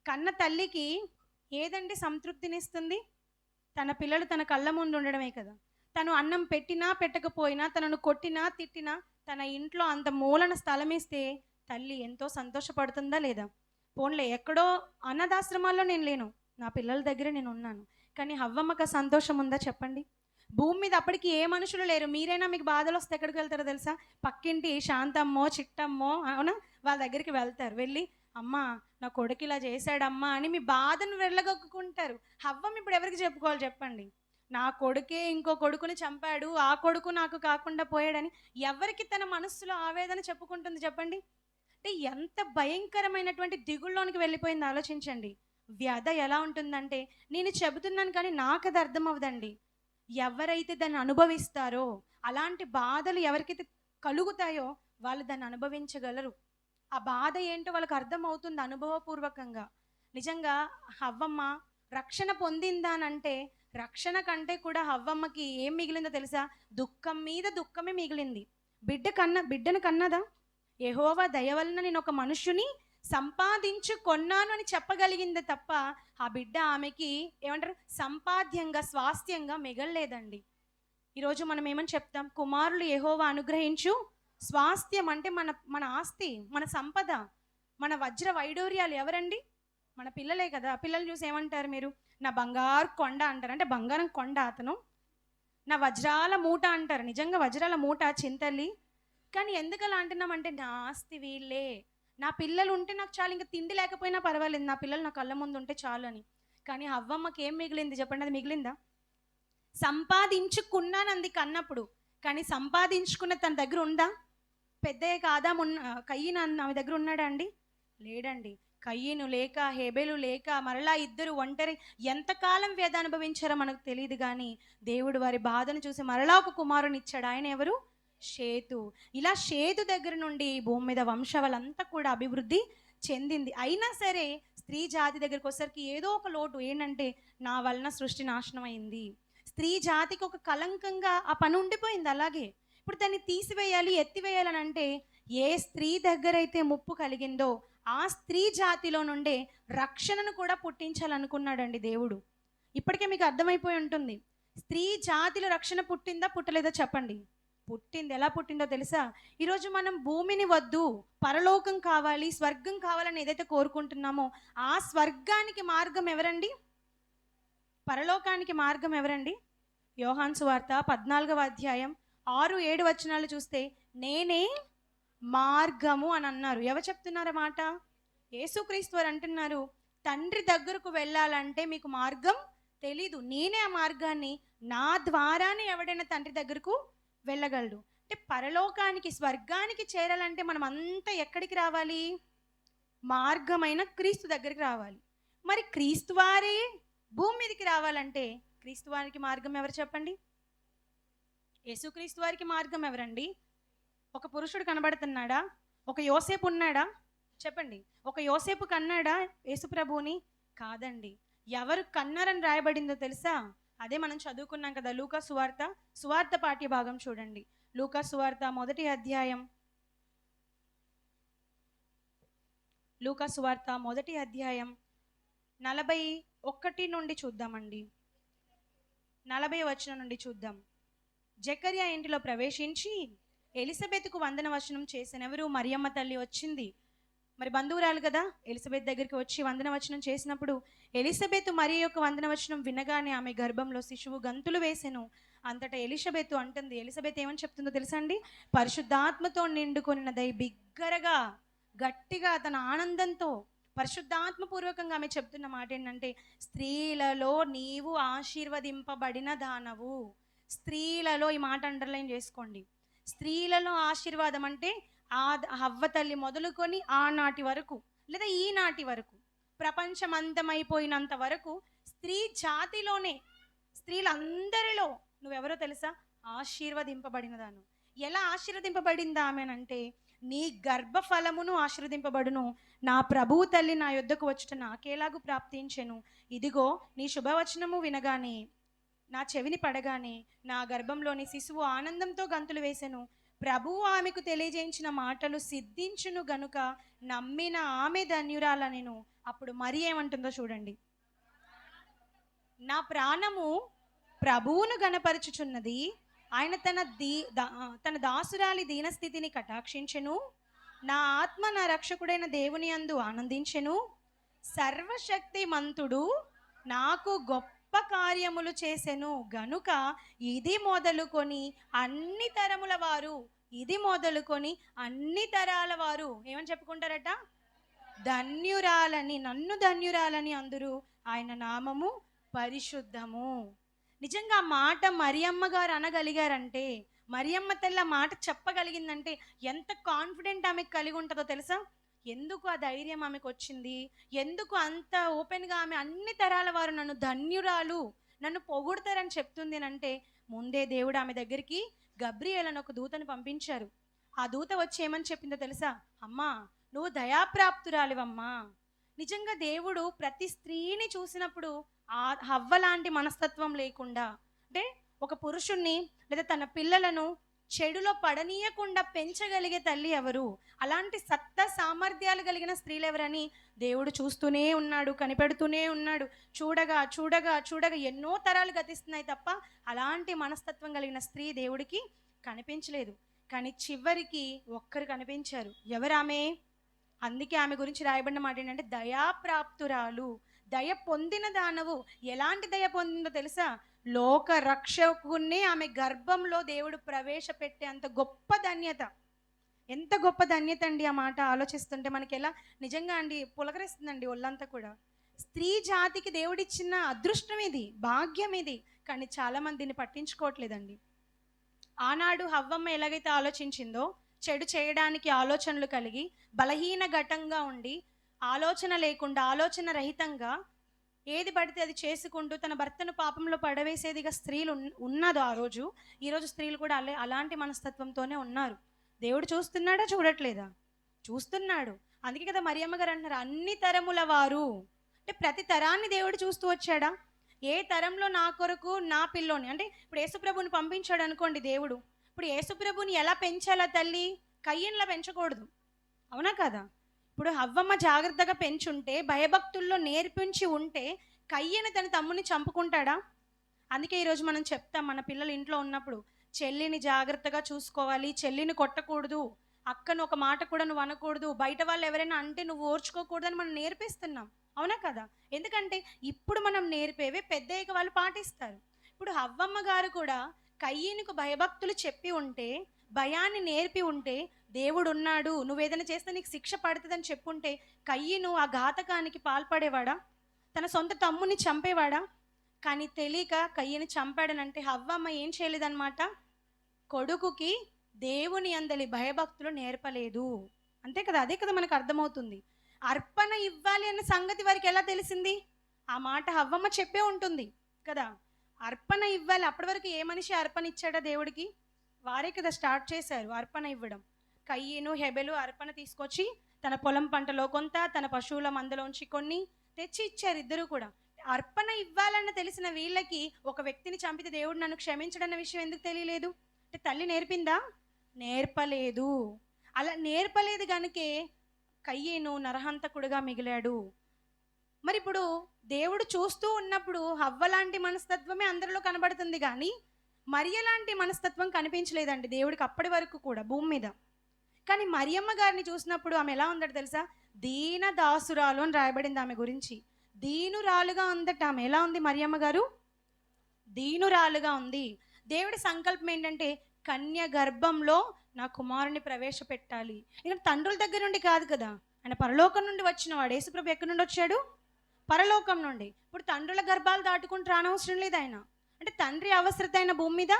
కన్న తల్లికి ఏదండి సంతృప్తినిస్తుంది? తన పిల్లలు తన కళ్ళ ముందు ఉండడమే కదా. తను అన్నం పెట్టినా పెట్టకపోయినా, తనను కొట్టినా తిట్టినా, తన ఇంట్లో అంత మూలన స్థలం ఇస్తే తల్లి ఎంతో సంతోషపడుతుందా లేదా? పోన్లే, ఎక్కడో అనాథాశ్రమాల్లో నేను లేను, నా పిల్లల దగ్గర నేను ఉన్నాను. కానీ హవ్వమ్మక సంతోషం ఉందా చెప్పండి? భూమి మీద అప్పటికి ఏ మనుషులు లేరు. మీరైనా మీకు బాధలు వస్తే ఎక్కడికి వెళ్తారో తెలుసా? పక్కింటి శాంతమ్మో చిట్టమ్మో, అవునా, వాళ్ళ దగ్గరికి వెళ్తారు. వెళ్ళి అమ్మ నా కొడుకు ఇలా చేశాడమ్మా అని మీ బాధను వెళ్ళగొక్కుంటారు. హవ్వమ్మ ఇప్పుడు ఎవరికి చెప్పుకోవాలి చెప్పండి? నా కొడుకే ఇంకో కొడుకుని చంపాడు, ఆ కొడుకు నాకు కాకుండా పోయాడని ఎవరికి తన మనస్సులో ఆవేదన చెప్పుకుంటుంది చెప్పండి? అంటే ఎంత భయంకరమైనటువంటి దిగుల్లోనికి వెళ్ళిపోయింది ఆలోచించండి. వ్యధ ఎలా ఉంటుందంటే, నేను చెబుతున్నాను కానీ నాకు అది అర్థం అవ్వదండి. ఎవరైతే దాన్ని అనుభవిస్తారో, అలాంటి బాధలు ఎవరికైతే కలుగుతాయో వాళ్ళు దాన్ని అనుభవించగలరు. ఆ బాధ ఏంటో వాళ్ళకి అర్థం అవుతుంది అనుభవపూర్వకంగా. నిజంగా హవ్వమ్మ రక్షణ పొందిందానంటే, రక్షణ కంటే కూడా హవ్వమ్మకి ఏం మిగిలిందో తెలుసా? దుఃఖం మీద దుఃఖమే మిగిలింది. బిడ్డను కన్నదా? యెహోవా దయ వలన నేను ఒక మనుషుని సంపాదించుకొన్నాను అని చెప్పగలిగింది తప్ప, ఆ బిడ్డ ఆమెకి ఏమంటారు, సంపాద్యంగా స్వాస్థ్యంగా మిగలలేదండి. ఈరోజు మనం ఏమని చెప్తాం? కుమారులు యెహోవా అనుగ్రహించు స్వాస్థ్యం అంటే మన మన ఆస్తి, మన సంపద, మన వజ్ర వైడూర్యాలు ఎవరండి? మన పిల్లలే కదా. పిల్లలు చూసి ఏమంటారు మీరు? నా బంగారు కొండ అంటారు. అంటే బంగారం కొండ అతను. నా వజ్రాల మూట అంటారు. నిజంగా వజ్రాల మూట చింతల్లి. కానీ ఎందుకు అలా అంటున్నామంటే, నా ఆస్తి వీళ్ళే, నా పిల్లలు ఉంటే నాకు చాలు, ఇంకా తిండి లేకపోయినా పర్వాలేదు, నా పిల్లలు నా కళ్ళ ముందు ఉంటే చాలు అని. కానీ హవ్వమ్మకి ఏం మిగిలింది చెప్పండి? అది మిగిలిందా? సంపాదించుకున్నానంది కన్నప్పుడు, కానీ సంపాదించుకున్న తన దగ్గర ఉందా? పెద్దయ్యక ఆదాము కయ్యను ఆమె దగ్గర ఉన్నాడా అండి? లేడండి. కయ్యను లేక, హేబెలు లేక, మరలా ఇద్దరు ఒంటరి ఎంతకాలం వేద అనుభవించారో మనకు తెలియదు. కానీ దేవుడు వారి బాధను చూసి మరలా ఒక కుమారుని ఇచ్చాడు. ఆయన ఎవరు? షేతు. ఇలా షేతు దగ్గర నుండి భూమి మీద వంశావళంతా కూడా అభివృద్ధి చెందింది. అయినా సరే స్త్రీ జాతి దగ్గరికి వచ్చేసరికి ఏదో ఒక లోటు. ఏంటంటే, నా వలన సృష్టి నాశనం అయింది. స్త్రీ జాతికి ఒక కలంకంగా ఆ పని ఉండిపోయింది అలాగే. ఇప్పుడు దాన్ని తీసివేయాలి, ఎత్తివేయాలని అంటే, ఏ స్త్రీ దగ్గర అయితే ముప్పు కలిగిందో ఆ స్త్రీ జాతిలో నుండే రక్షణను కూడా పుట్టించాలనుకున్నాడండి దేవుడు. ఇప్పటికే మీకు అర్థమైపోయి ఉంటుంది. స్త్రీ జాతిలో రక్షణ పుట్టిందా పుట్టలేదా చెప్పండి? పుట్టింది. ఎలా పుట్టిందో తెలుసా? ఈరోజు మనం భూమిని వద్దు, పరలోకం కావాలి, స్వర్గం కావాలని ఏదైతే కోరుకుంటున్నామో ఆ స్వర్గానికి మార్గం ఎవరండి? పరలోకానికి మార్గం ఎవరండి? యోహాను సువార్త 14వ అధ్యాయం 6-7 వచనాలు చూస్తే, నేనే మార్గము అని అన్నారు. ఎవరు చెప్తున్నారు మాట? యేసుక్రీస్తు వారు అంటున్నారు, తండ్రి దగ్గరకు వెళ్ళాలంటే మీకు మార్గం తెలీదు, నేనే ఆ మార్గాన్ని, నా ద్వారానే ఎవడైనా తండ్రి దగ్గరకు వెళ్ళగలడు. అంటే పరలోకానికి, స్వర్గానికి చేరాలంటే మనం అంతా ఎక్కడికి రావాలి? మార్గమైన క్రీస్తు దగ్గరికి రావాలి. మరి క్రీస్తు వారే భూమి మీదకి రావాలంటే క్రీస్తు వారికి మార్గం ఎవరు చెప్పండి? యేసుక్రీస్తు వారికి మార్గం ఎవరండి? ఒక పురుషుడు కనబడుతున్నాడా? ఒక యోసేపు ఉన్నాడా? చెప్పండి. ఒక యోసేపు కన్నాడా యేసుప్రభుని? కాదండి. ఎవరు కన్నారని రాయబడిందో తెలుసా? అదే మనం చదువుకున్నాం కదా, లూకా సువార్త పాఠ్య భాగం చూడండి. లూకా సువార్త 1వ అధ్యాయం, లూకా సువార్త 1వ అధ్యాయం 41 నుండి చూద్దామండి. 40వ వచనం నుండి చూద్దాం. జకర్యా ఇంటిలో ప్రవేశించి ఎలిజబెత్కు వందన వచనం చేసినెవరు? మరియమ్మ తల్లి వచ్చింది. మరి బంధువురాలు కదా, ఎలిజబెత్ దగ్గరికి వచ్చి వందన వచనం చేసినప్పుడు ఎలిజబెత్ మరి యొక్క వందన వచనం వినగానే ఆమె గర్భంలో శిశువు గంతులు వేసెను. అంతటా ఎలిజబెత్ అంటుంది, ఎలిజబెత్ ఏమని చెప్తుందో తెలుసా అండి? పరిశుద్ధాత్మతో నిండుకొనినదై బిగ్గరగా గట్టిగా తన ఆనందంతో పరిశుద్ధాత్మ పూర్వకంగా ఆమె చెప్తున్న మాట ఏంటంటే, స్త్రీలలో నీవు ఆశీర్వదింపబడిన దానవు. స్త్రీలలో, ఈ మాట అండర్లైన్ చేసుకోండి, స్త్రీలలో ఆశీర్వాదం అంటే ఆ హవ్వ తల్లి మొదలుకొని ఆనాటి వరకు లేదా ఈనాటి వరకు ప్రపంచం అంతమైపోయినంత వరకు స్త్రీ జాతిలోనే, స్త్రీలందరిలో నువ్వెవరో తెలుసా? ఆశీర్వదింపబడినదాను. ఎలా ఆశీర్వదింపబడిందా ఆమెనంటే, నీ గర్భఫలమును ఆశీర్వదింపబడును. నా ప్రభువు తల్లి నా యొద్దకు వచ్చుట నాకేలాగు ప్రాప్తించెను. ఇదిగో నీ శుభవచనము వినగానే, నా చెవిని పడగానే నా గర్భంలోని శిశువు ఆనందంతో గంతులు వేసెను. ప్రభువు ఆమెకు తెలియజేయించిన మాటలు సిద్ధించును గనుక నమ్మిన ఆమె ధన్యురాలనెను. అప్పుడు మరి ఏమంటుందో చూడండి. నా ప్రాణము ప్రభువును గణపరచుచున్నది. ఆయన తన దాసురాలి దీనస్థితిని కటాక్షించెను. నా ఆత్మ నా రక్షకుడైన దేవుని యందు ఆనందించెను. సర్వశక్తిమంతుడు నాకు గొప్ప కార్యములు చేసెను గనుక ఇది మొదలుకొని అన్ని తరముల వారు, ఇది మొదలుకొని అన్ని తరాల వారు ఏమని చెప్పుకుంటారట? ధన్యురాలని, నన్ను ధన్యురాలని అందరూ. ఆయన నామము పరిశుద్ధము. నిజంగా ఆ మాట మరియమ్మ గారు అనగలిగారంటే, మరియమ్మ తెల్ల మాట చెప్పగలిగిందంటే ఎంత కాన్ఫిడెంట్ ఆమెకు కలిగి ఉంటుందో తెలుసా? ఎందుకు ఆ ధైర్యం ఆమెకు వచ్చింది? ఎందుకు అంత ఓపెన్గా ఆమె అన్ని తరాల వారు నన్ను ధన్యురాలు, నన్ను పొగుడతారని చెప్తుంది అంటే, ముందే దేవుడు ఆమె దగ్గరికి గబ్రియేల్ అని ఒక దూతను పంపించారు. ఆ దూత వచ్చి ఏమని చెప్పిందో తెలుసా? అమ్మా, నువ్వు దయాప్రాప్తురాలివమ్మా. నిజంగా దేవుడు ప్రతి స్త్రీని చూసినప్పుడు ఆ హవ్వ లాంటి మనస్తత్వం లేకుండా, అంటే ఒక పురుషుణ్ణి లేదా తన పిల్లలను చెడులో పడనీయకుండా పెంచగలిగే తల్లి ఎవరు, అలాంటి సత్త సామర్థ్యాలు కలిగిన స్త్రీలు ఎవరని దేవుడు చూస్తూనే ఉన్నాడు, కనిపెడుతూనే ఉన్నాడు. చూడగా చూడగా చూడగా ఎన్నో తరాలు గతిస్తున్నాయి తప్ప అలాంటి మనస్తత్వం కలిగిన స్త్రీ దేవుడికి కనిపించలేదు. కానీ చివరికి ఒక్కరు కనిపించారు. ఎవరామె? అందుకే ఆమె గురించి రాయబడిన మాట ఏంటంటే దయాప్రాప్తురాలు, దయ పొందిన దానవు. ఎలాంటి దయ పొందిందో తెలుసా? లోక రక్షకుణ్ణి ఆమె గర్భంలో దేవుడు ప్రవేశపెట్టే అంత గొప్ప ధన్యత. ఎంత గొప్ప ధన్యత అండి! ఆ మాట ఆలోచిస్తుంటే మనకి ఎలా నిజంగా అండి పులకరిస్తుందండి ఒళ్ళంతా కూడా. స్త్రీ జాతికి దేవుడిచ్చిన అదృష్టం ఇది, భాగ్యం ఇది. కానీ చాలా మంది దీన్ని పట్టించుకోవట్లేదండి. ఆనాడు హవ్వమ్మ ఎలాగైతే ఆలోచించిందో, చెడు చేయడానికి ఆలోచనలు కలిగి బలహీన ఘటంగా ఉండి, ఆలోచన లేకుండా, ఆలోచన రహితంగా ఏది పడితే అది చేసుకుంటూ తన భర్తను పాపంలో పడవేసేదిగా స్త్రీలు ఉన్నదో ఆ రోజు, ఈరోజు స్త్రీలు కూడా అలాంటి మనస్తత్వంతోనే ఉన్నారు. దేవుడు చూస్తున్నాడా? చూడట్లేదా? చూస్తున్నాడు. అందుకే కదా మరియమ్మ గారు అంటున్నారు అన్ని తరముల వారు. అంటే ప్రతి తరాన్ని దేవుడు చూస్తూ వచ్చాడా? ఏ తరంలో నా కొరకు నా పిల్లోని, అంటే ఇప్పుడు యేసుప్రభుని పంపించాడు అనుకోండి దేవుడు, ఇప్పుడు యేసుప్రభుని ఎలా పెంచాలా తల్లి? కయ్యన్లా పెంచకూడదు, అవునా కదా? ఇప్పుడు హవ్వమ్మ జాగ్రత్తగా పెంచుంటే, భయభక్తుల్లో నేర్పించి ఉంటే కయ్యను తన తమ్ముని చంపుకుంటాడా? అందుకే ఈరోజు మనం చెప్తాం మన పిల్లలు ఇంట్లో ఉన్నప్పుడు, చెల్లిని జాగ్రత్తగా చూసుకోవాలి, చెల్లిని కొట్టకూడదు, అక్కను ఒక మాట కూడా నువ్వు అనకూడదు, బయట వాళ్ళు ఎవరైనా అంటే నువ్వు ఓర్చుకోకూడదని మనం నేర్పిస్తున్నాం, అవునా కదా? ఎందుకంటే ఇప్పుడు మనం నేర్పేవే పెద్దయ్యక వాళ్ళు పాటిస్తారు. ఇప్పుడు హవ్వమ్మ గారు కూడా కయ్యనుకు భయభక్తులు చెప్పి ఉంటే, భయాన్ని నేర్పి ఉంటే, దేవుడు ఉన్నాడు, నువ్వేదైనా చేస్తే నీకు శిక్ష పడుతుందని చెప్పుంటే కయ్యను ఆ ఘాతకానికి పాల్పడేవాడా? తన సొంత తమ్ముని చంపేవాడా? కానీ తెలియక కయ్యని చంపాడనంటే హవ్వమ్మ ఏం చేయలేదన్నమాట, కొడుకుకి దేవుని అందలి భయభక్తులు నేర్పలేదు. అంతే కదా? అదే కదా మనకు అర్థమవుతుంది. అర్పణ ఇవ్వాలి అన్న సంగతి వారికి ఎలా తెలిసింది? ఆ మాట హవ్వమ్మ చెప్పే ఉంటుంది కదా. అర్పణ ఇవ్వాలి. అప్పటి వరకు ఏ మనిషి అర్పణ ఇచ్చాడా దేవుడికి? వారే కదా స్టార్ట్ చేశారు అర్పణ ఇవ్వడం. కయ్యను హెబెలు అర్పణ తీసుకొచ్చి తన పొలం పంటలో కొంత, తన పశువుల మందలోంచి కొన్ని తెచ్చి ఇచ్చారు ఇద్దరు కూడా. అర్పణ ఇవ్వాలన్న తెలిసిన వీళ్ళకి ఒక వ్యక్తిని చంపితే దేవుడు నన్ను క్షమించడన్న విషయం ఎందుకు తెలియలేదు? అంటే తల్లి నేర్పిందా? నేర్పలేదు. అలా నేర్పలేదు కనుకే కయ్యేను నరహంతకుడుగా మిగిలాడు. మరి ఇప్పుడు దేవుడు చూస్తూ ఉన్నప్పుడు హవ్వ లాంటి మనస్తత్వమే అందరిలో కనబడుతుంది, కానీ మరియ లాంటి మనస్తత్వం కనిపించలేదండి దేవుడికి అప్పటి వరకు కూడా భూమి మీద. కానీ మరియమ్మ గారిని చూసినప్పుడు ఆమె ఎలా ఉందట తెలుసా? దీన దాసురాలు అని రాయబడింది ఆమె గురించి. దీనురాలుగా ఉందట ఆమె. ఎలా ఉంది మరియమ్మ గారు? దీనురాలుగా ఉంది. దేవుడి సంకల్పం ఏంటంటే కన్య గర్భంలో నా కుమారుని ప్రవేశపెట్టాలి. ఎందుకంటే తండ్రుల దగ్గర నుండి కాదు కదా, ఆయన పరలోకం నుండి వచ్చిన వాడు. యేసుప్రభు ఎక్కడి నుండి వచ్చాడు? పరలోకం నుండి. ఇప్పుడు తండ్రుల గర్భాలు దాటుకుంటూ రానవసరం లేదు ఆయన. అంటే తండ్రి అవసరత అయిన భూమి మీద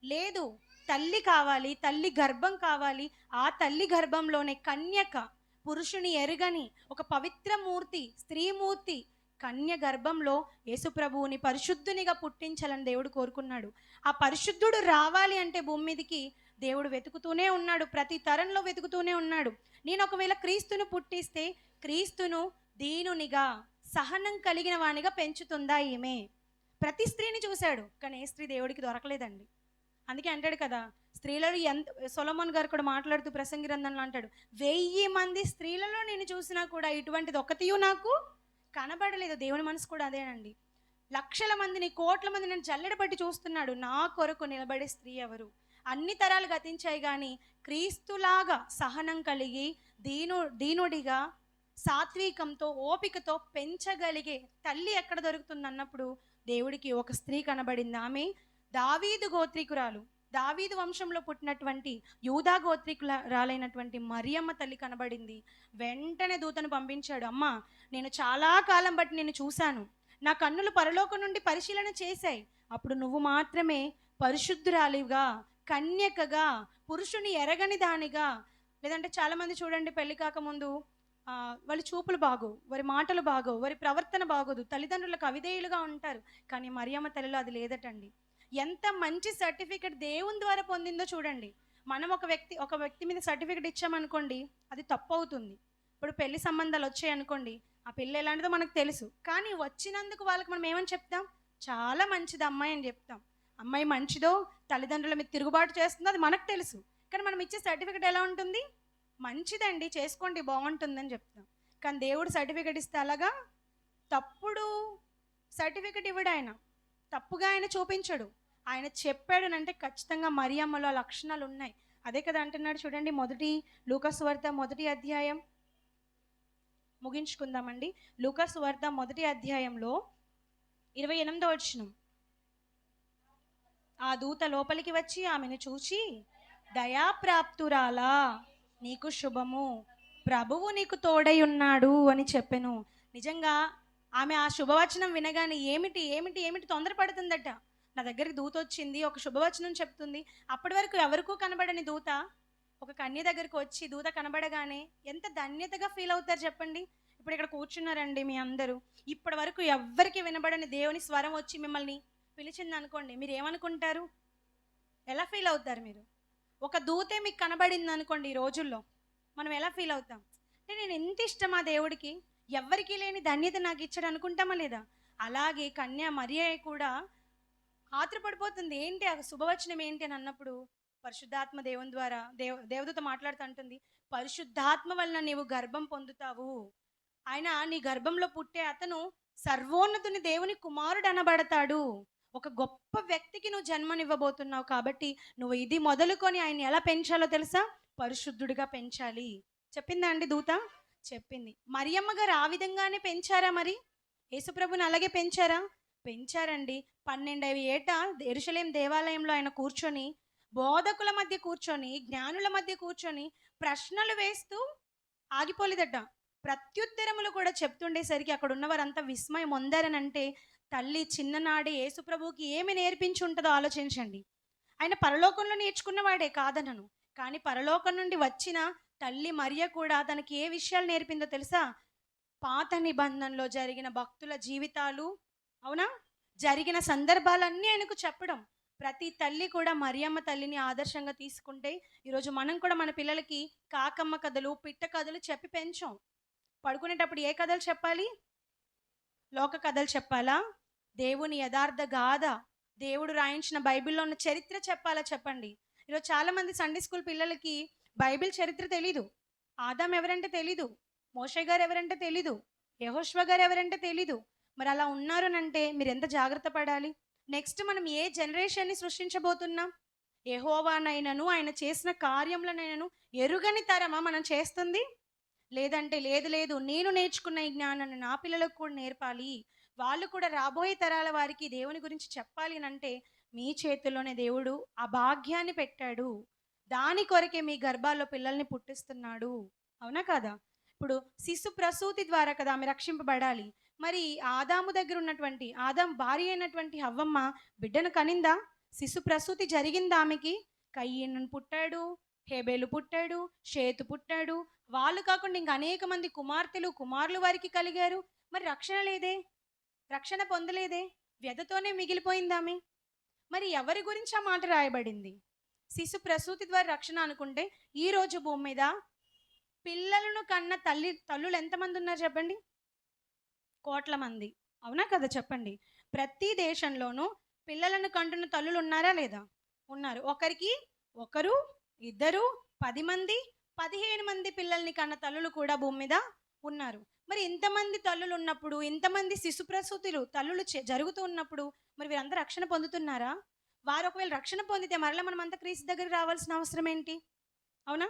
లేదు. తల్లి కావాలి, తల్లి గర్భం కావాలి. ఆ తల్లి గర్భంలోనే కన్యక, పురుషుని ఎరుగని ఒక పవిత్ర మూర్తి, స్త్రీమూర్తి కన్య గర్భంలో యేసుప్రభువుని పరిశుద్ధునిగా పుట్టించాలని దేవుడు కోరుకున్నాడు. ఆ పరిశుద్ధుడు రావాలి అంటే భూమి మీదకి దేవుడు వెతుకుతూనే ఉన్నాడు, ప్రతి తరంలో వెతుకుతూనే ఉన్నాడు. నేను ఒకవేళ క్రీస్తును పుట్టిస్తే క్రీస్తును దీనునిగా, సహనం కలిగిన వానిగా పెంచుతుందా ఈమె? ప్రతి స్త్రీని చూశాడు, కానీ ఏ స్త్రీ దేవుడికి దొరకలేదండి. అందుకే అంటాడు కదా, స్త్రీలలో ఎంత, సొలొమోన్ గారు కూడా మాట్లాడుతూ ప్రసంగి గ్రంథంలో అంటాడు, 1000 మంది స్త్రీలలో నేను చూసినా కూడా ఇటువంటిది ఒకటియు నాకు కనబడలేదు. దేవుని మనసు కూడా అదేనండి. లక్షల మందిని, కోట్ల మంది నన్ను జల్లెడ పట్టి చూస్తున్నాడు, నా కొరకు నిలబడే స్త్రీ ఎవరు? అన్ని తరాలు గతించాయి, కానీ క్రీస్తులాగా సహనం కలిగి దీనుడిగా సాత్వికంతో ఓపికతో పెంచగలిగే తల్లి ఎక్కడ దొరుకుతుంది అన్నప్పుడు దేవుడికి ఒక స్త్రీ కనబడింది. ఆమె దావీదు గోత్రికురాలు, దావీదు వంశంలో పుట్టినటువంటి యూదా గోత్రికురాలైనటువంటి మరియమ్మ తల్లి కనబడింది. వెంటనే దూతను పంపించాడు, అమ్మ నేను చాలా కాలం బట్టి నేను చూశాను, నా కన్నులు పరలోకం నుండి పరిశీలన చేశాయి, అప్పుడు నువ్వు మాత్రమే పరిశుద్ధురాలిగా, కన్యకగా, పురుషుని ఎరగని దానిగా. లేదంటే చాలామంది చూడండి, పెళ్లి కాకముందు వాళ్ళ చూపులు బాగోవు, వారి మాటలు బాగోవు, వారి ప్రవర్తన బాగోదు, తల్లిదండ్రులకు అవిధేయులుగా ఉంటారు. కానీ మరియమ్మ తల్లిలో అది లేదటండి. ఎంత మంచి సర్టిఫికెట్ దేవుని ద్వారా పొందిందో చూడండి. మనం ఒక వ్యక్తి మీద సర్టిఫికెట్ ఇచ్చామనుకోండి, అది తప్పు అవుతుంది. ఇప్పుడు పెళ్లి సంబంధాలు వచ్చాయి అనుకోండి, ఆ పెళ్ళి ఎలాంటిదో మనకు తెలుసు, కానీ వచ్చినందుకు వాళ్ళకి మనం ఏమని చెప్తాం? చాలా మంచిది అమ్మాయి అని చెప్తాం. అమ్మాయి మంచిదో తల్లిదండ్రుల మీద తిరుగుబాటు చేస్తుందో అది మనకు తెలుసు, కానీ మనం ఇచ్చే సర్టిఫికెట్ ఎలా ఉంటుంది? మంచిదండి, చేసుకోండి, బాగుంటుందని చెప్తాం. కానీ దేవుడు సర్టిఫికెట్ ఇస్తే అలాగా తప్పుడు సర్టిఫికెట్ ఇవ్వడు ఆయన, తప్పుగా ఆయన చూపించడు. ఆయన చెప్పాడనంటే ఖచ్చితంగా మరియమ్మలో లక్షణాలు ఉన్నాయి. అదే కదా అంటున్నాడు చూడండి, లూకాసు వార్త 1వ అధ్యాయం, ముగించుకుందామండి. లూకాసు వార్త 1వ అధ్యాయంలో 28వ వచనం. ఆ దూత లోపలికి వచ్చి ఆమెను చూచి, దయాప్రాప్తురాలా, నీకు శుభము, ప్రభువు నీకు తోడై ఉన్నాడు అని చెప్పెను. నిజంగా ఆమె ఆ శుభవచనం వినగానే ఏమిటి ఏమిటి ఏమిటి తొందరపడుతుందట. నా దగ్గరికి దూత వచ్చింది, ఒక శుభవచనం చెప్తుంది. అప్పటి వరకు ఎవరికూ కనబడని దూత ఒక కన్య దగ్గరికి వచ్చి దూత కనబడగానే ఎంత ధన్యతగా ఫీల్ అవుతారు చెప్పండి. ఇప్పుడు ఇక్కడ కూర్చున్నారండి మీ అందరూ, ఇప్పటి వరకు ఎవ్వరికి వినబడని దేవుని స్వరం వచ్చి మిమ్మల్ని పిలిచింది అనుకోండి, మీరు ఏమనుకుంటారు? ఎలా ఫీల్ అవుతారు మీరు? ఒక దూతే మీకు కనబడింది అనుకోండి, ఈ రోజుల్లో మనం ఎలా ఫీల్ అవుతాం? అంటే నేను ఎంత ఇష్టమా దేవుడికి, ఎవ్వరికీ లేని ధన్యత నాకు ఇచ్చాడు అనుకుంటామా లేదా? అలాగే కన్య మరియ కూడా ఆత్రపడిపోతుంది. ఏంటి ఆ శుభవచనం ఏంటి అని అన్నప్పుడు, పరిశుద్ధాత్మ దేవుని ద్వారా దేవదూత మాట్లాడుతూ అంటుంది, పరిశుద్ధాత్మ వలన నీవు గర్భం పొందుతావు, ఆయన నీ గర్భంలో పుట్టే అతను సర్వోన్నతుని దేవుని కుమారుడు అనబడతాడు, ఒక గొప్ప వ్యక్తికి నువ్వు జన్మనివ్వబోతున్నావు, కాబట్టి నువ్వు ఇది మొదలుకొని ఆయన ఎలా పెంచాలో తెలుసా? పరిశుద్ధుడిగా పెంచాలి. చెప్పిందా అండి దూత? చెప్పింది. మరియమ్మ గారు ఆ విధంగానే పెంచారా? మరి యేసుప్రభుని అలాగే పెంచారా? పెంచారండి. 12వ ఏట యెరూషలేం దేవాలయంలో ఆయన కూర్చొని, బోధకుల మధ్య కూర్చొని, జ్ఞానుల మధ్య కూర్చొని ప్రశ్నలు వేస్తూ ఆగిపోలేదట. ప్రత్యుత్తరములు కూడా చెప్తుండేసరికి అక్కడ ఉన్నవారంతా విస్మయం పొందారనంటే, తల్లి చిన్ననాడే యేసుప్రభువుకి ఏమి నేర్పించి ఉంటుందో ఆలోచించండి. ఆయన పరలోకంలో నేర్చుకున్నవాడే కాదనను, కానీ పరలోకం నుండి వచ్చిన తల్లి మరియ కూడా తనకి ఏ విషయాలు నేర్పిందో తెలుసా? పాత నిబంధనలో జరిగిన భక్తుల జీవితాలు, అవునా, జరిగిన సందర్భాలన్నీ ఆయనకు చెప్పడం. ప్రతి తల్లి కూడా మరియమ్మ తల్లిని ఆదర్శంగా తీసుకుంటే ఈరోజు మనం కూడా మన పిల్లలకి కాకమ్మ కథలు, పిట్ట కథలు చెప్పి పెంచాం. పడుకునేటప్పుడు ఏ కథలు చెప్పాలి? లోక కథలు చెప్పాలా? దేవుని యథార్థ గాథ, దేవుడు రాయించిన బైబిల్లో ఉన్న చరిత్ర చెప్పాలా? చెప్పండి. ఈరోజు చాలామంది సండే స్కూల్ పిల్లలకి బైబిల్ చరిత్ర తెలీదు. ఆదాం ఎవరంటే తెలీదు, మోషే గారు ఎవరంటే తెలీదు, యెహోషువ గారు ఎవరంటే తెలీదు. మరి అలా ఉన్నారు అంటే మీరు ఎంత జాగ్రత్త పడాలి. నెక్స్ట్ మనం ఏ జనరేషన్ని సృష్టించబోతున్నాం? యెహోవానైనను ఆయన చేసిన కార్యములనైనను ఎరుగని తరమా మనం చేస్తుంది? లేదంటే లేదు లేదు, నేను నేర్చుకున్న ఈ జ్ఞానాన్ని నా పిల్లలకు కూడా నేర్పాలి, వాళ్ళు కూడా రాబోయే తరాల వారికి దేవుని గురించి చెప్పాలి అంటే మీ చేతుల్లోనే దేవుడు ఆ భాగ్యాన్ని పెట్టాడు. దాని కొరకే మీ గర్భాల్లో పిల్లల్ని పుట్టిస్తున్నాడు. అవునా కదా? ఇప్పుడు శిశు ప్రసూతి ద్వారా కదా ఆమె రక్షింపబడాలి. మరి ఆదాము దగ్గర ఉన్నటువంటి, ఆదాం భార్య అయినటువంటి హవ్వమ్మ బిడ్డను కనిందా? శిశు ప్రసూతి జరిగిందా ఆమెకి? కయ్యను పుట్టాడు, హేబేలు పుట్టాడు, షేతు పుట్టాడు. వాళ్ళు కాకుండా ఇంకా అనేక మంది కుమార్తెలు, కుమారులు వారికి కలిగారు. మరి రక్షణ లేదే, రక్షణ పొందలేదే, వ్యధతోనే మిగిలిపోయిందామె. మరి ఎవరి గురించి ఆ మాట రాయబడింది? శిశు ప్రసూతి ద్వారా రక్షణ అనుకుంటే, ఈరోజు భూమి మీద పిల్లలను కన్న తల్లులు ఎంతమంది ఉన్నారు చెప్పండి? కోట్ల మంది. అవునా కదా చెప్పండి? ప్రతి దేశంలోనూ పిల్లలను కంటున్న తల్లులు ఉన్నారా లేదా? ఉన్నారు. ఒకరికి ఒకరు, ఇద్దరు, 10 మంది, 15 మంది పిల్లల్ని కన్న తల్లులు కూడా భూమి మీద ఉన్నారు. మరి ఇంతమంది తల్లులు ఉన్నప్పుడు, ఇంతమంది శిశు ప్రసూతులు తల్లులు జరుగుతూ ఉన్నప్పుడు, మరి వీరందరూ రక్షణ పొందుతున్నారా? వారు ఒకవేళ రక్షణ పొందితే మరలా మనమంతా క్రీస్తు దగ్గరికి రావాల్సిన అవసరం ఏంటి? అవునా?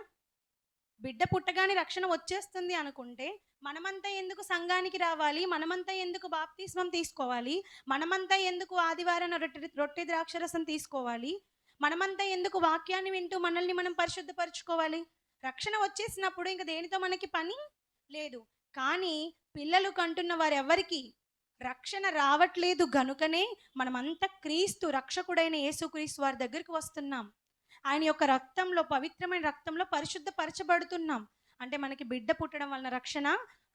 బిడ్డ పుట్టగానే రక్షణ వచ్చేస్తుంది అనుకుంటే, మనమంతా ఎందుకు సంఘానికి రావాలి? మనమంతా ఎందుకు బాప్తిస్మం తీసుకోవాలి? మనమంతా ఎందుకు ఆదివారం రొట్టె ద్రాక్షరసం తీసుకోవాలి? మనమంతా ఎందుకు వాక్యాన్ని వింటూ మనల్ని మనం పరిశుద్ధపరచుకోవాలి? రక్షణ వచ్చేసినప్పుడు ఇంక దేనితో మనకి పని లేదు. కానీ పిల్లలు కంటున్న వారెవరికి రక్షణ రావట్లేదు గనుకనే మనమంతా క్రీస్తు రక్షకుడైన యేసుక్రీస్తు వారి దగ్గరికి వస్తున్నాం. ఆయన యొక్క రక్తంలో, పవిత్రమైన రక్తంలో పరిశుద్ధపరచబడుతున్నాం. అంటే మనకి బిడ్డ పుట్టడం వలన రక్షణ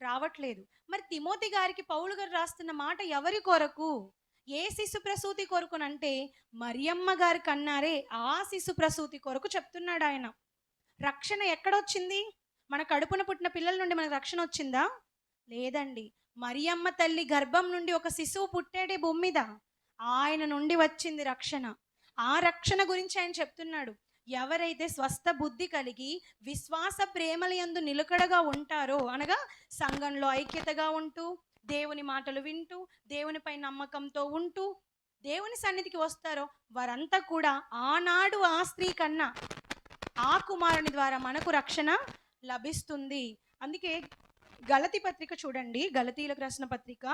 రావట్లేదు. మరి తిమోతి గారికి పౌలు గారు రాస్తున్న మాట ఎవరి కొరకు? ఏ శిశు ప్రసూతి కొరకునంటే మరియమ్మ గారు కన్నారే ఆ శిశు ప్రసూతి కొరకు చెప్తున్నాడు ఆయన. రక్షణ ఎక్కడొచ్చింది? మన కడుపున పుట్టిన పిల్లల నుండి మనకు రక్షణ వచ్చిందా? లేదండి. మరియమ్మ తల్లి గర్భం నుండి ఒక శిశువు పుట్టాడే భూమి మీద, ఆయన నుండి వచ్చింది రక్షణ. ఆ రక్షణ గురించి ఆయన చెప్తున్నాడు. ఎవరైతే స్వస్థ బుద్ధి కలిగి విశ్వాస ప్రేమల యందు నిలకడగా ఉంటారో, అనగా సంఘంలో ఐక్యతగా ఉంటూ, దేవుని మాటలు వింటూ, దేవునిపై నమ్మకంతో ఉంటూ దేవుని సన్నిధికి వస్తారో, వారంతా కూడా ఆనాడు ఆ స్త్రీ కన్నా ఆ కుమారుని ద్వారా మనకు రక్షణ లభిస్తుంది. అందుకే గలతీ పత్రిక చూడండి, గలతీలకు రాసిన పత్రిక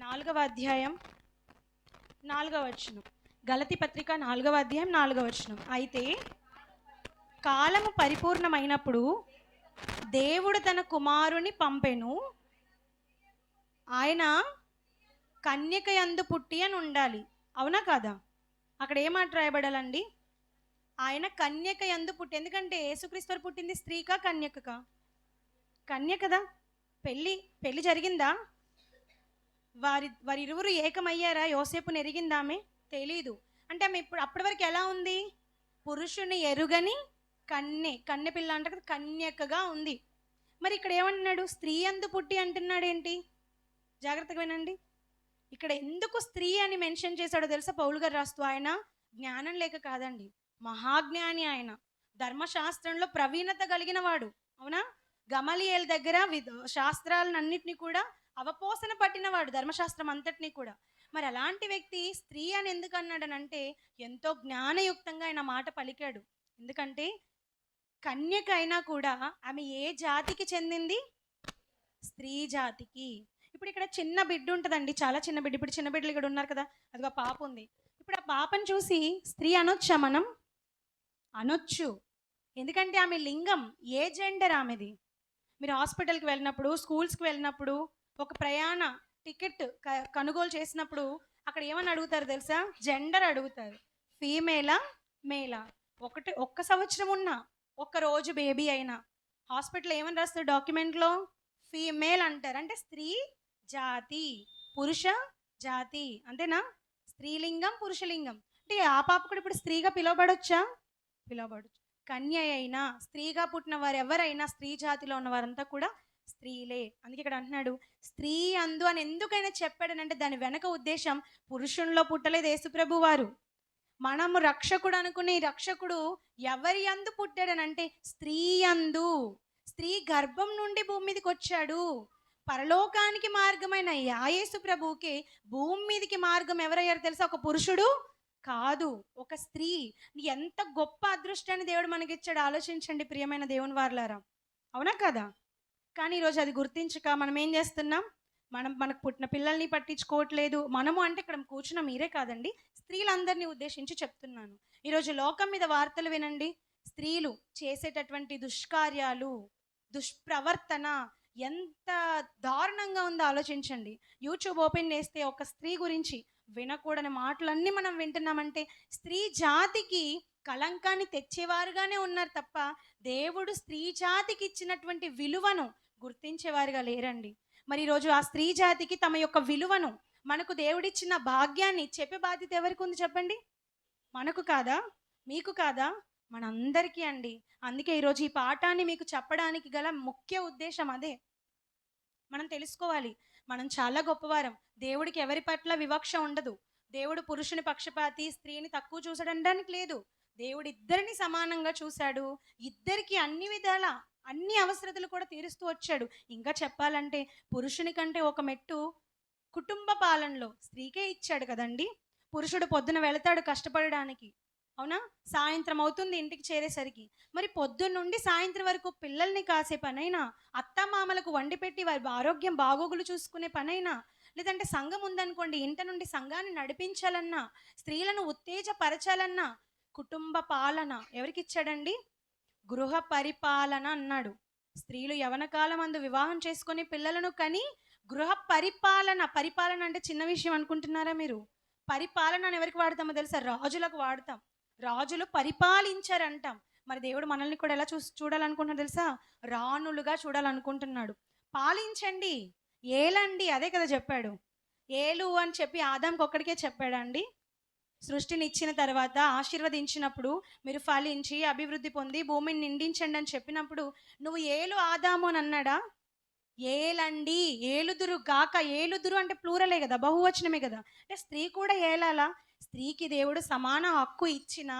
4వ అధ్యాయం 4వ వచనం. గలతీ పత్రిక 4వ అధ్యాయం 4వ వచనం. అయితే కాలము పరిపూర్ణమైనప్పుడు దేవుడు తన కుమారుని పంపెను, ఆయన కన్యక యందు పుట్టి అని ఉండాలి. అవునా కాదా? అక్కడ ఏ మాట రాయబడాలండి? ఆయన కన్యక యందు పుట్టి. ఎందుకంటే యేసుక్రీస్తు పుట్టింది స్త్రీకా కన్యకకా? కన్యకదా. పెళ్ళి జరిగిందా? వారిరువురు ఏకమయ్యారా? యోసేపుని ఎరిగిందామె? తెలీదు. అంటే ఆమె ఇప్పుడు అప్పటి వరకు ఎలా ఉంది? పురుషుని ఎరుగని కన్నె పిల్ల అంటే కదా, కన్యకగా ఉంది. మరి ఇక్కడ ఏమంటున్నాడు? స్త్రీ యందు పుట్టి అంటున్నాడు ఏంటి? జాగ్రత్తగా వినండి. ఇక్కడ ఎందుకు స్త్రీ అని మెన్షన్ చేశాడో తెలుసా పౌలు గారు రాస్తూ? ఆయన జ్ఞానం లేక కాదండి, మహాజ్ఞాని. ఆయన ధర్మశాస్త్రంలో ప్రవీణత కలిగిన వాడు. అవునా? గమలియేల్ దగ్గర శాస్త్రాలన్నింటినీ కూడా అవపోసన పట్టినవాడు, ధర్మశాస్త్రం అంతటినీ కూడా. మరి అలాంటి వ్యక్తి స్త్రీ అని ఎందుకు అన్నాడనంటే, ఎంతో జ్ఞానయుక్తంగా ఆయన మాట పలికాడు. ఎందుకంటే కన్యక అయినా కూడా ఆమె ఏ జాతికి చెందింది? స్త్రీ జాతికి. ఇప్పుడు ఇక్కడ చిన్న బిడ్డ ఉంటుందండి, చాలా చిన్న బిడ్డ. ఇప్పుడు చిన్న బిడ్డలు ఇక్కడ ఉన్నారు కదా, అదిగో పాప ఉంది. ఇప్పుడు ఆ పాపను చూసి స్త్రీ అనొచ్చా మనం? అనొచ్చు. ఎందుకంటే ఆమె లింగం, ఏ జెండర్ ఆమెది. మీరు హాస్పిటల్కి వెళ్ళినప్పుడు, స్కూల్స్కి వెళ్ళినప్పుడు, ఒక ప్రయాణ టికెట్ కొనుగోలు చేసినప్పుడు అక్కడ ఏమని అడుగుతారు తెలుసా? జెండర్ అడుగుతారు. ఫీమేలా మేలా? ఒక్క సంవత్సరం ఉన్నా, ఒక్క రోజు బేబీ అయినా హాస్పిటల్ ఏమని రాస్తారు డాక్యుమెంట్లో? ఫీమేల్ అంటారు. అంటే స్త్రీ జాతి, పురుష జాతి. అంతేనా? స్త్రీలింగం, పురుషలింగం. అంటే ఆ పాప కూడా ఇప్పుడు స్త్రీగా పిలువబడొచ్చా? పిలువబడొచ్చు. కన్య అయినా, స్త్రీగా పుట్టిన వారు ఎవరైనా, స్త్రీ జాతిలో ఉన్న వారంతా కూడా స్త్రీలే. అందుకే ఇక్కడ అంటున్నాడు స్త్రీ అందు అని. ఎందుకైనా చెప్పాడనంటే దాని వెనక ఉద్దేశం, పురుషునిలో పుట్టలేదు యేసుప్రభు వారు. మనము రక్షకుడు అనుకునే రక్షకుడు ఎవరి యందు పుట్టాడనంటే స్త్రీ యందు. స్త్రీ గర్భం నుండి భూమి మీదకి వచ్చాడు. పరలోకానికి మార్గమైన యేసు ప్రభువుకి భూమి మీదకి మార్గం ఎవరయ్యారు తెలుసా? ఒక పురుషుడు కాదు, ఒక స్త్రీ. ఎంత గొప్ప అదృష్టాన్ని దేవుడు మనకిచ్చాడు ఆలోచించండి ప్రియమైన దేవుని వారలారా. అవునా కదా? కానీ ఈరోజు అది గుర్తించక మనం ఏం చేస్తున్నాం? మనకు పుట్టిన పిల్లల్ని పట్టించుకోవట్లేదు. మనము అంటే ఇక్కడ కూర్చున్న మీరే కాదండి, స్త్రీలందరినీ ఉద్దేశించి చెప్తున్నాను. ఈరోజు లోకం మీద వార్తలు వినండి. స్త్రీలు చేసేటటువంటి దుష్కార్యాలు, దుష్ప్రవర్తన ఎంత దారుణంగా ఉందో ఆలోచించండి. యూట్యూబ్ ఓపెన్ చేస్తే ఒక స్త్రీ గురించి వినకూడని మాటలన్నీ మనం వింటున్నామంటే స్త్రీ జాతికి కళంకాన్ని తెచ్చేవారుగానే ఉన్నారు తప్ప దేవుడు స్త్రీ జాతికి ఇచ్చినటువంటి విలువను గుర్తించేవారుగా లేరండి. మరి ఈరోజు ఆ స్త్రీ జాతికి తమ యొక్క విలువను, మనకు దేవుడిచ్చిన భాగ్యాన్ని చెప్పే బాధ్యత ఎవరికి ఉంది చెప్పండి? మనకు కాదా? మీకు కాదా? మనందరికీ అండి. అందుకే ఈరోజు ఈ పాఠాన్ని మీకు చెప్పడానికి గల ముఖ్య ఉద్దేశం అదే. మనం తెలుసుకోవాలి, మనం చాలా గొప్పవారం. దేవుడికి ఎవరి పట్ల వివక్ష ఉండదు. దేవుడు పురుషుని పక్షపాతి, స్త్రీని తక్కువ చూసాడనడానికి లేదు. దేవుడు ఇద్దరిని సమానంగా చూశాడు. ఇద్దరికి అన్ని విధాల అన్ని అవసరతలు కూడా తీరుస్తూ వచ్చాడు. ఇంకా చెప్పాలంటే పురుషుని కంటే ఒక మెట్టు కుటుంబ పాలనలో స్త్రీకే ఇచ్చాడు కదండి. పురుషుడు పొద్దున వెళతాడు కష్టపడడానికి, అవునా? సాయంత్రం అవుతుంది ఇంటికి చేరేసరికి. మరి పొద్దున్న నుండి సాయంత్రం వరకు పిల్లల్ని కాసే పనైనా, అత్తమామలకు వండి పెట్టి వారి ఆరోగ్యం బాగోగులు చూసుకునే పనైనా, లేదంటే సంఘం ఉందనుకోండి, ఇంట నుండి సంఘాన్ని నడిపించాలన్నా, స్త్రీలను ఉత్తేజపరచాలన్నా, కుటుంబ పాలన ఎవరికి ఇచ్చాడండి? గృహ పరిపాలన అన్నాడు. స్త్రీలు యవన కాలమందు వివాహం చేసుకొని పిల్లలను కని గృహ పరిపాలన. పరిపాలన అంటే చిన్న విషయం అనుకుంటున్నారా మీరు? పరిపాలన అని ఎవరికి వాడతామో తెలుసా? రాజులకు వాడతాం. రాజులు పరిపాలించారంటాం. మరి దేవుడు మనల్ని కూడా ఎలా చూడాలనుకుంటున్నాడు తెలుసా? రాణులుగా చూడాలనుకుంటున్నాడు. పాలించండి, ఏలండి, అదే కదా చెప్పాడు. ఏలు అని చెప్పి ఆదాంకి ఒక్కడికే చెప్పాడండి? సృష్టిని ఇచ్చిన తర్వాత ఆశీర్వదించినప్పుడు మీరు ఫలించి అభివృద్ధి పొంది భూమిని నిండించండి అని చెప్పినప్పుడు నువ్వు ఏలు ఆదాము అని అన్నాడా? ఏలండి, ఏలుదురు గాక. ఏలుదురు అంటే ప్లూరలే కదా, బహువచనమే కదా. అంటే స్త్రీ కూడా ఏలాలా? స్త్రీకి దేవుడు సమాన హక్కు ఇచ్చిన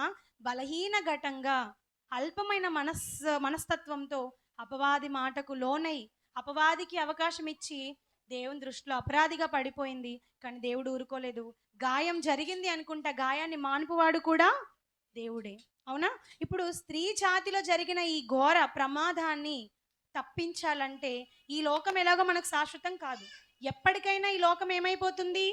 బలహీన ఘటంగా, అల్పమైన మనస్తత్వంతో అపవాది మాటకు లోనై అపవాదికి అవకాశం ఇచ్చి దేవుని దృష్టిలో అపరాధిగా పడిపోయింది. కానీ దేవుడు ఊరుకోలేదు. గాయం జరిగింది అనుకుంటా, గాయాన్ని మాన్పువాడు కూడా దేవుడే, అవునా? ఇప్పుడు స్త్రీ జాతిలో జరిగిన ఈ ఘోర ప్రమాదాన్ని తప్పించాలంటే ఈ లోకం ఎలాగో మనకు శాశ్వతం కాదు. ఎప్పటికైనా ఈ లోకం ఏమైపోతుంది?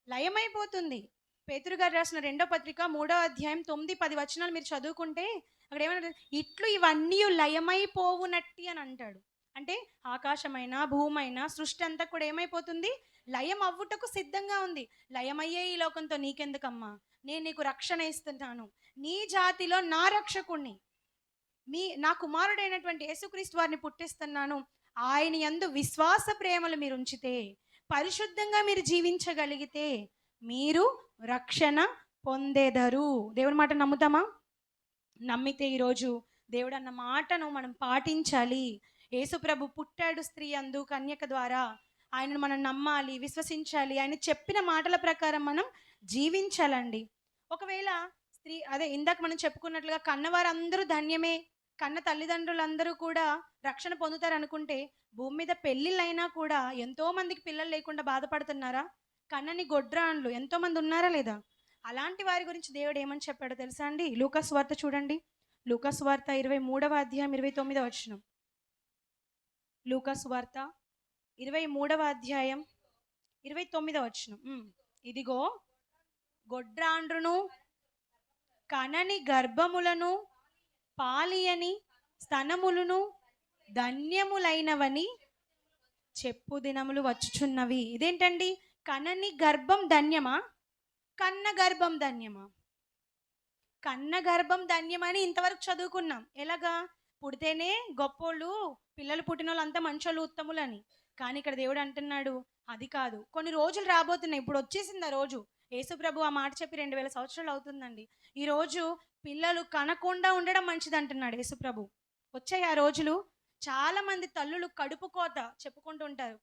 లయమైపోతుంది. పేతురు గారు రాసిన 2వ పత్రిక 3వ అధ్యాయం 9-10 వచనాలు మీరు చదువుకుంటే అక్కడ ఏమన్నా, ఇట్లు ఇవన్నీ లయమైపోవునట్టి అని అంటాడు. అంటే ఆకాశమైన భూమైన సృష్టి అంతా కూడా ఏమైపోతుంది? లయం అవ్వుటకు సిద్ధంగా ఉంది. లయమయ్యే ఈ లోకంతో నీకెందుకమ్మా? నేను నీకు రక్షణ ఇస్తున్నాను. నీ జాతిలో నా రక్షకుణ్ణి, నా కుమారుడైనటువంటి యేసుక్రీస్తు వారిని పుట్టిస్తున్నాను. ఆయన యందు విశ్వాస ప్రేమలు మీరు ఉంచితే, పరిశుద్ధంగా మీరు జీవించగలిగితే మీరు రక్షణ పొందేదరు. దేవుని మాట నమ్ముతామా? నమ్మితే ఈరోజు దేవుడు అన్న మాటను మనం పాటించాలి. యేసుప్రభు పుట్టాడు స్త్రీ అందు కన్యక ద్వారా. ఆయనను మనం నమ్మాలి, విశ్వసించాలి. ఆయన చెప్పిన మాటల ప్రకారం మనం జీవించాలండి. ఒకవేళ స్త్రీ, అదే ఇందాక మనం చెప్పుకున్నట్లుగా కన్నవారందరూ ధన్యమే, కన్న తల్లిదండ్రులందరూ కూడా రక్షణ పొందుతారు అనుకుంటే, భూమి మీద పెళ్ళిళ్ళైనా కూడా ఎంతో మందికి పిల్లలు లేకుండా బాధపడుతున్నారా? కన్నని గొడ్రాండ్లు ఎంతో మంది ఉన్నారా లేదా? అలాంటి వారి గురించి దేవుడు ఏమని చెప్పాడో తెలుసా అండి? లూకాసు వార్త చూడండి. లూకాసు వార్త 23వ అధ్యాయం 29వ వచనం. లూకాసు వార్త 23వ అధ్యాయం 29వ వచనం. ఇదిగో గొడ్రాండ్రును కనని గర్భములను పాలియని స్తనములను ధన్యములైనవని చెప్పు దినములు వచ్చుచున్నవి. ఇదేంటండి? కనని గర్భం ధన్యమా? కన్న గర్భం ధన్యమా? కన్న గర్భం ధన్యమని ఇంతవరకు చదువుకున్నాం. ఎలాగా? పుడితేనే గొప్పోళ్ళు, పిల్లలు పుట్టిన వాళ్ళు అంతా మంచోళ్ళు, ఉత్తములని. కానీ ఇక్కడ దేవుడు అంటున్నాడు అది కాదు. కొన్ని రోజులు రాబోతున్నాయి. ఇప్పుడు వచ్చేసింది ఆ రోజు. యేసుప్రభు ఆ మాట చెప్పి 2000 సంవత్సరాలు అవుతుందండి. ఈరోజు పిల్లలు కనకుండా ఉండడం మంచిది అంటున్నాడు యేసుప్రభు. వచ్చాయి ఆ రోజులు. చాలా మంది తల్లులు కడుపు కోత చెప్పుకుంటూ ఉంటారు.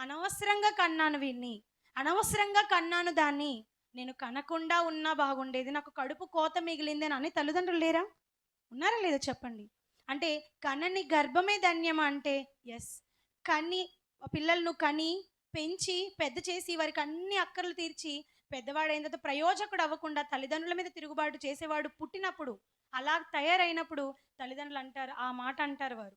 అనవసరంగా కన్నాను వీడిని, అనవసరంగా కన్నాను దాన్ని, నేను కనకుండా ఉన్నా బాగుండేది, నాకు కడుపు కోత మిగిలింది అని తల్లిదండ్రులు లేరా? ఉన్నారా లేదా చెప్పండి? అంటే కనని గర్భమే ధన్యమా అంటే ఎస్. కని పిల్లలను కని పెంచి పెద్ద చేసి వారికి అన్ని అక్కర్లు తీర్చి పెద్దవాడైన తర్వాత ప్రయోజకుడు అవ్వకుండా తల్లిదండ్రుల మీద తిరుగుబాటు చేసేవాడు పుట్టినప్పుడు, అలా తయారైనప్పుడు తల్లిదండ్రులు అంటారు, ఆ మాట అంటారు వారు,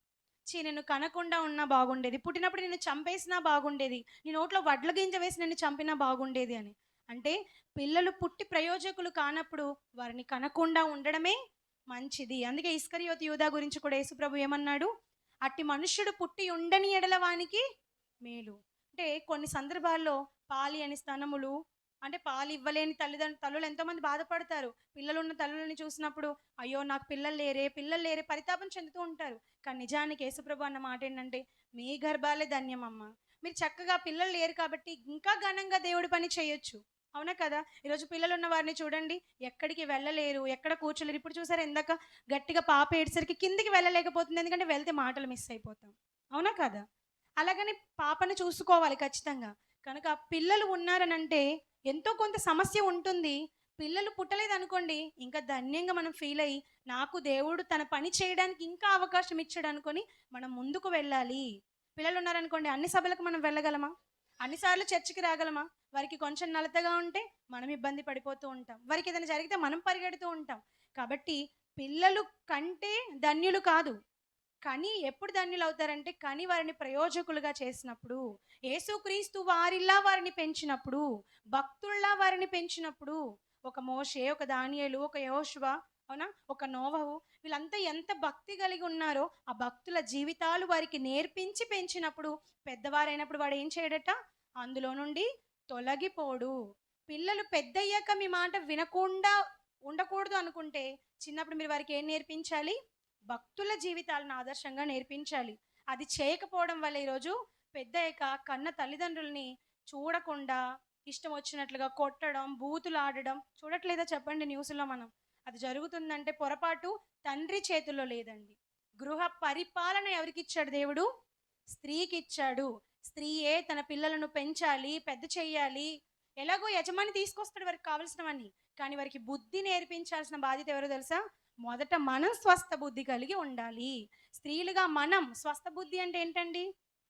నేను కనకుండా ఉన్నా బాగుండేది, పుట్టినప్పుడు నిన్ను చంపేసినా బాగుండేది, నీ నోట్లో వడ్ల గింజ వేసి నిన్ను చంపినా బాగుండేది అని. అంటే పిల్లలు పుట్టి ప్రయోజకులు కానప్పుడు వారిని కనకుండా ఉండడమే మంచిది. అందుకే ఇస్కరియోతు యూదా గురించి కూడా యేసుప్రభు ఏమన్నాడు? అట్టి మనుష్యుడు పుట్టి ఉండని ఎడల వానికి మేలు. అంటే కొన్ని సందర్భాల్లో పాలి అని స్తనములు, అంటే పాలు ఇవ్వలేని తల్లులు ఎంతోమంది బాధపడతారు. పిల్లలున్న తల్లులని చూసినప్పుడు అయ్యో నాకు పిల్లలు లేరే పరితాపం చెందుతూ ఉంటారు. కానీ నిజానికి యేసుప్రభు అన్న మాట ఏంటంటే మీ గర్భాలే ధన్యమమ్మ, మీరు చక్కగా పిల్లలు లేరు కాబట్టి ఇంకా ఘనంగా దేవుడి పని చేయొచ్చు. అవునా కదా? ఈరోజు పిల్లలు ఉన్న వారిని చూడండి, ఎక్కడికి వెళ్ళలేరు, ఎక్కడ కూర్చోలేరు. ఇప్పుడు చూసారా ఇందాక గట్టిగా పాప ఏడ్చేసరికి కిందికి వెళ్ళలేకపోతుంది. ఎందుకంటే వెళ్తే మాటలు మిస్ అయిపోతాం. అవునా కదా? అలాగని పాపను చూసుకోవాలి ఖచ్చితంగా. కనుక పిల్లలు ఉన్నారనంటే ఎంతో కొంత సమస్య ఉంటుంది. పిల్లలు పుట్టలేదనుకోండి, ఇంకా ధన్యంగా మనం ఫీల్ అయ్యి, నాకు దేవుడు తన పని చేయడానికి ఇంకా అవకాశం ఇచ్చాడనుకోని మనం ముందుకు వెళ్ళాలి. పిల్లలున్నారనుకోండి, అన్ని సభలకు మనం వెళ్ళగలమా? అన్ని సార్లు చర్చికి రాగలమా? వారికి కొంచెం నలతగా ఉంటే మనం ఇబ్బంది పడిపోతూ ఉంటాం. వారికి ఏదైనా జరిగితే మనం పరిగెడుతూ ఉంటాం. కాబట్టి పిల్లలు కంటే ధన్యులు కాదు. కని ఎప్పుడు ధన్యులవుతారంటే, కని వారిని ప్రయోజకులుగా చేసినప్పుడు, యేసుక్రీస్తు వారిలా వారిని పెంచినప్పుడు, భక్తుల్లా వారిని పెంచినప్పుడు, ఒక మోషే, ఒక దానియేలు, ఒక యోషువ, అవునా? ఒక నోవహు, వీళ్ళంతా ఎంత భక్తి కలిగి ఉన్నారో, ఆ భక్తుల జీవితాలు వారికి నేర్పించి పెంచినప్పుడు, పెద్దవారైనప్పుడు వాడు ఏం చేయడట? అందులో నుండి తొలగిపోడు. పిల్లలు పెద్దయ్యాక మీ మాట వినకుండా ఉండకూడదు అనుకుంటే, చిన్నప్పుడు మీరు వారికి ఏం నేర్పించాలి? భక్తుల జీవితాలను ఆదర్శంగా నేర్పించాలి. అది చేయకపోవడం వల్ల ఈరోజు పెద్దయ్యాక కన్న తల్లిదండ్రుల్ని చూడకుండా ఇష్టం వచ్చినట్లుగా కొట్టడం, బూతులాడడం చూడట్లేదా చెప్పండి న్యూస్‌లో మనం. అది జరుగుతుందంటే పొరపాటు తండ్రి చేతుల్లో లేదండి. గృహ పరిపాలన ఎవరికిచ్చాడు దేవుడు? స్త్రీకిచ్చాడు. స్త్రీయే తన పిల్లలను పెంచాలి, పెద్ద చెయ్యాలి. ఎలాగో యజమాని తీసుకొస్తాడు వారికి కావాల్సినవన్నీ. కానీ వారికి బుద్ధి నేర్పించాల్సిన బాధ్యత ఎవరో తెలుసా? మొదట మనం స్వస్థ బుద్ధి కలిగి ఉండాలి. స్త్రీలుగా మనం స్వస్థ బుద్ధి అంటే ఏంటండి?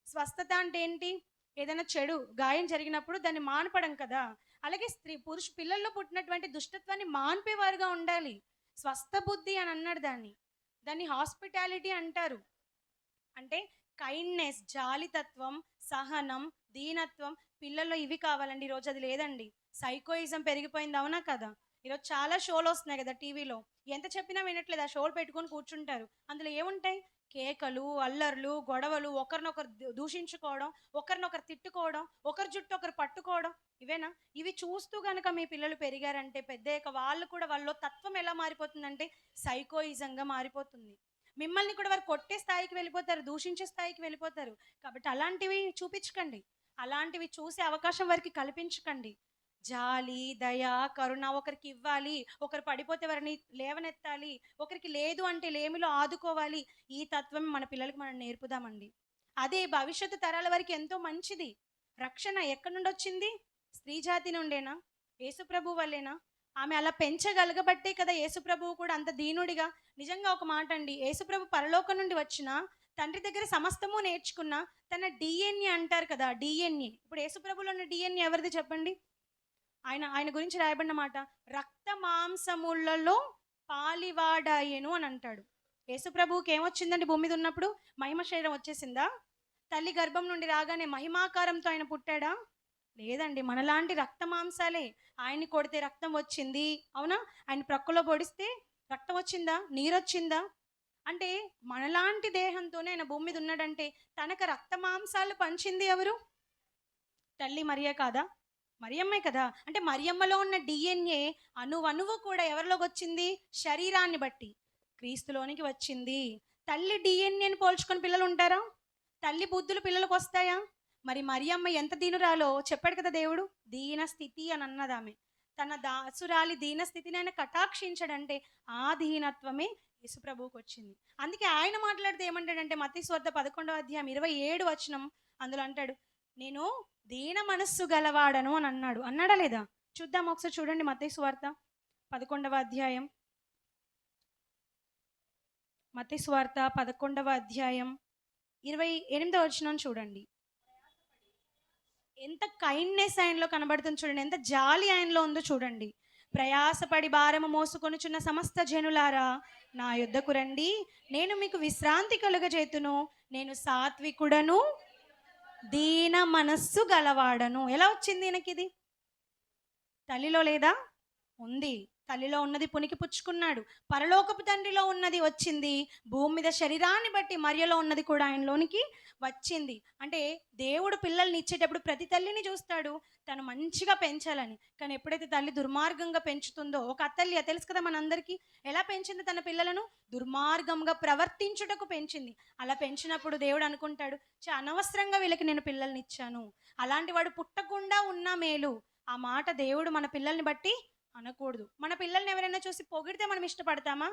స్వస్థత అంటే ఏంటి? ఏదైనా చెడు గాయం జరిగినప్పుడు దాన్ని మాన్పడం కదా! అలాగే పిల్లల్లో పుట్టినటువంటి దుష్టత్వాన్ని మాన్పేవారుగా ఉండాలి. స్వస్థ బుద్ధి అని అన్నాడు దాన్ని. దాన్ని హాస్పిటాలిటీ అంటారు. అంటే కైండ్‌నెస్, జాలితత్వం, సహనం, దీనత్వం. పిల్లల్లో ఇవి కావాలండి. ఈరోజు అది లేదండి. సైకోయిజం పెరిగిపోయింది. అవునా కదా? ఈరోజు చాలా షోలొస్తున్నాయి కదా టీవీలో. ఎంత చెప్పినా వినట్లేదు. ఆ షోలు పెట్టుకొని కూర్చుంటారు. అందులో ఏముంటాయి? కేకలు, అల్లర్లు, గొడవలు, ఒకరినొకరు దూషించుకోవడం, ఒకరినొకరు తిట్టుకోవడం, ఒకరి జుట్టు ఒకరు పట్టుకోవడం. ఇవేనా? ఇవి చూస్తూ గనక మీ పిల్లలు పెరిగారంటే పెద్దయ్యాక వాళ్ళు కూడా వాళ్ళలో తత్వం ఎలా మారిపోతుందంటే సైకోయిజంగా మారిపోతుంది. మిమ్మల్ని కూడా వారు కొట్టే స్థాయికి వెళ్ళిపోతారు, దూషించే స్థాయికి వెళ్ళిపోతారు. కాబట్టి అలాంటివి చూపించకండి. అలాంటివి చూసే అవకాశం వారికి కల్పించకండి. జాలి, దయ, కరుణ, ఒకరికి ఇవ్వాలి, ఒకరు పడిపోతే వారిని లేవనెత్తాలి, ఒకరికి లేదు అంటే లేమిలో ఆదుకోవాలి. ఈ తత్వం మన పిల్లలకి మనం నేర్పుదామండి. అదే భవిష్యత్తు తరాల వారికి ఎంతో మంచిది. రక్షణ ఎక్కడి నుండి వచ్చింది? స్త్రీ జాతి నుండేనా? యేసుప్రభు వల్లేనా? ఆమె అలా పెంచగలగబట్టే కదా యేసుప్రభువు కూడా అంత దీనుడిగా. నిజంగా ఒక మాట అండి, యేసుప్రభు పరలోకం నుండి వచ్చిన తండ్రి దగ్గర సమస్తము నేర్చుకున్న తన డిఎన్ఏ అంటారు కదా, డిఎన్ఏ. ఇప్పుడు యేసుప్రభులో ఉన్న డిఎన్ఏ ఎవరిది చెప్పండి? ఆయన ఆయన గురించి రాయబడిన మాట, రక్త మాంసములలో పాలివాడాయెను అని అంటాడు. యేసుప్రభువుకి ఏమొచ్చిందండి భూమి మీద ఉన్నప్పుడు? మహిమ శరీరం వచ్చేసిందా? తల్లి గర్భం నుండి రాగానే మహిమాకారంతో ఆయన పుట్టాడా? లేదండి. మనలాంటి రక్త మాంసాలే. ఆయన్ని కొడితే రక్తం వచ్చింది. అవునా? ఆయన ప్రక్కలో పొడిస్తే రక్తం వచ్చిందా? నీరొచ్చిందా? అంటే మనలాంటి దేహంతోనే ఆయన భూమి మీద ఉన్నాడంటే తనకు రక్త మాంసాలు పంచింది ఎవరు? తల్లి మరియ కాదా? మరియమ్మే కదా! అంటే మరియమ్మలో ఉన్న డిఎన్ఏ అణువణువు కూడా ఎవరిలోకి వచ్చింది? శరీరాన్ని బట్టి క్రీస్తులోనికి వచ్చింది. తల్లి డిఎన్ఏని పోల్చుకొని పిల్లలు ఉంటారా? తల్లి బుద్ధులు పిల్లలకు వస్తాయా? మరి మరియమ్మ ఎంత దీనురాలో చెప్పాడు కదా దేవుడు. దీన స్థితి అని అన్నదామె. తన దాసురాలి దీన స్థితిని ఆయన కటాక్షించడంటే ఆ దీనత్వమే యేసుప్రభువుకి వచ్చింది. అందుకే ఆయన మాట్లాడితే ఏమంటాడంటే మత్తయి సువార్త 11వ అధ్యాయం 27 వచనం అందులో అంటాడు, నేను దీన మనస్సు గలవాడను అని అన్నాడు. అన్నాడా లేదా? చూద్దాం ఒకసారి చూడండి మత్తయి సువార్త 11వ అధ్యాయం. మత్తయి సువార్త 11వ అధ్యాయం 28వ వచనం చూడండి. ఎంత కైండ్నెస్ ఆయనలో కనబడుతుంది చూడండి. ఎంత జాలి ఆయనలో ఉందో చూడండి. ప్రయాసపడి భారము మోసుకొనుచున్న సమస్త జనులారా నా యొద్దకు రండి, నేను మీకు విశ్రాంతి కలుగజేతును. నేను సాత్వికుడను, దీన మనస్సు గలవాడను. ఎలా వచ్చింది ఈయనకిది? తల్లిలో లేదా? ఉంది. తల్లిలో ఉన్నది పునికి పుచ్చుకున్నాడు. పరలోకపు తండ్రిలో ఉన్నది వచ్చింది. భూమి మీద శరీరాన్ని బట్టి మరియలో ఉన్నది కూడా ఆయనలోనికి వచ్చింది. అంటే దేవుడు పిల్లల్ని ఇచ్చేటప్పుడు ప్రతి తల్లిని చూస్తాడు తను మంచిగా పెంచాలని. కానీ ఎప్పుడైతే తల్లి దుర్మార్గంగా పెంచుతుందో, ఒక అత్తల్లి తెలుసు కదా మనందరికీ, ఎలా పెంచింది తన పిల్లలను? దుర్మార్గంగా ప్రవర్తించుటకు పెంచింది. అలా పెంచినప్పుడు దేవుడు అనుకుంటాడు, అనవసరంగా వీళ్ళకి నేను పిల్లల్ని ఇచ్చాను, అలాంటి వాడు పుట్టకుండా ఉన్నా మేలు. ఆ మాట దేవుడు మన పిల్లల్ని బట్టి అనకూడదు. మన పిల్లల్ని ఎవరైనా చూసి పొగిడితే మనం ఇష్టపడతామా?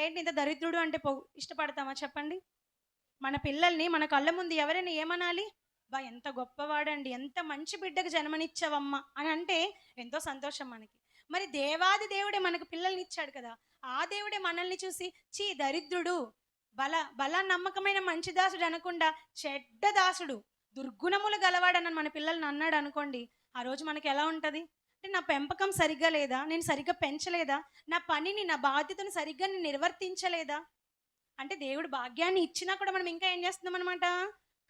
ఏంటి ఇంత దరిద్రుడు అంటే ఇష్టపడతామా చెప్పండి? మన పిల్లల్ని మన కళ్ళ ముందు ఎవరైనా ఏమనాలి? బా ఎంత గొప్పవాడండి, ఎంత మంచి బిడ్డకు జన్మనిచ్చావమ్మా అని అంటే ఎంతో సంతోషం మనకి. మరి దేవాది దేవుడే మనకు పిల్లల్ని ఇచ్చాడు కదా, ఆ దేవుడే మనల్ని చూసి దరిద్రుడు, బల నమ్మకమైన మంచి దాసుడు అనకుండా చెడ్డ దాసుడు, దుర్గుణములు గలవాడని మన పిల్లల్ని అన్నాడు అనుకోండి, ఆ రోజు మనకి ఎలా ఉంటుంది? అంటే నా పెంపకం సరిగ్గా లేదా, నేను సరిగ్గా పెంచలేదా, నా పనిని నా బాధ్యతను సరిగ్గా నేను నిర్వర్తించలేదా, అంటే దేవుడు భాగ్యాన్ని ఇచ్చినా కూడా మనం ఇంకా ఏం చేస్తున్నాం అనమాట?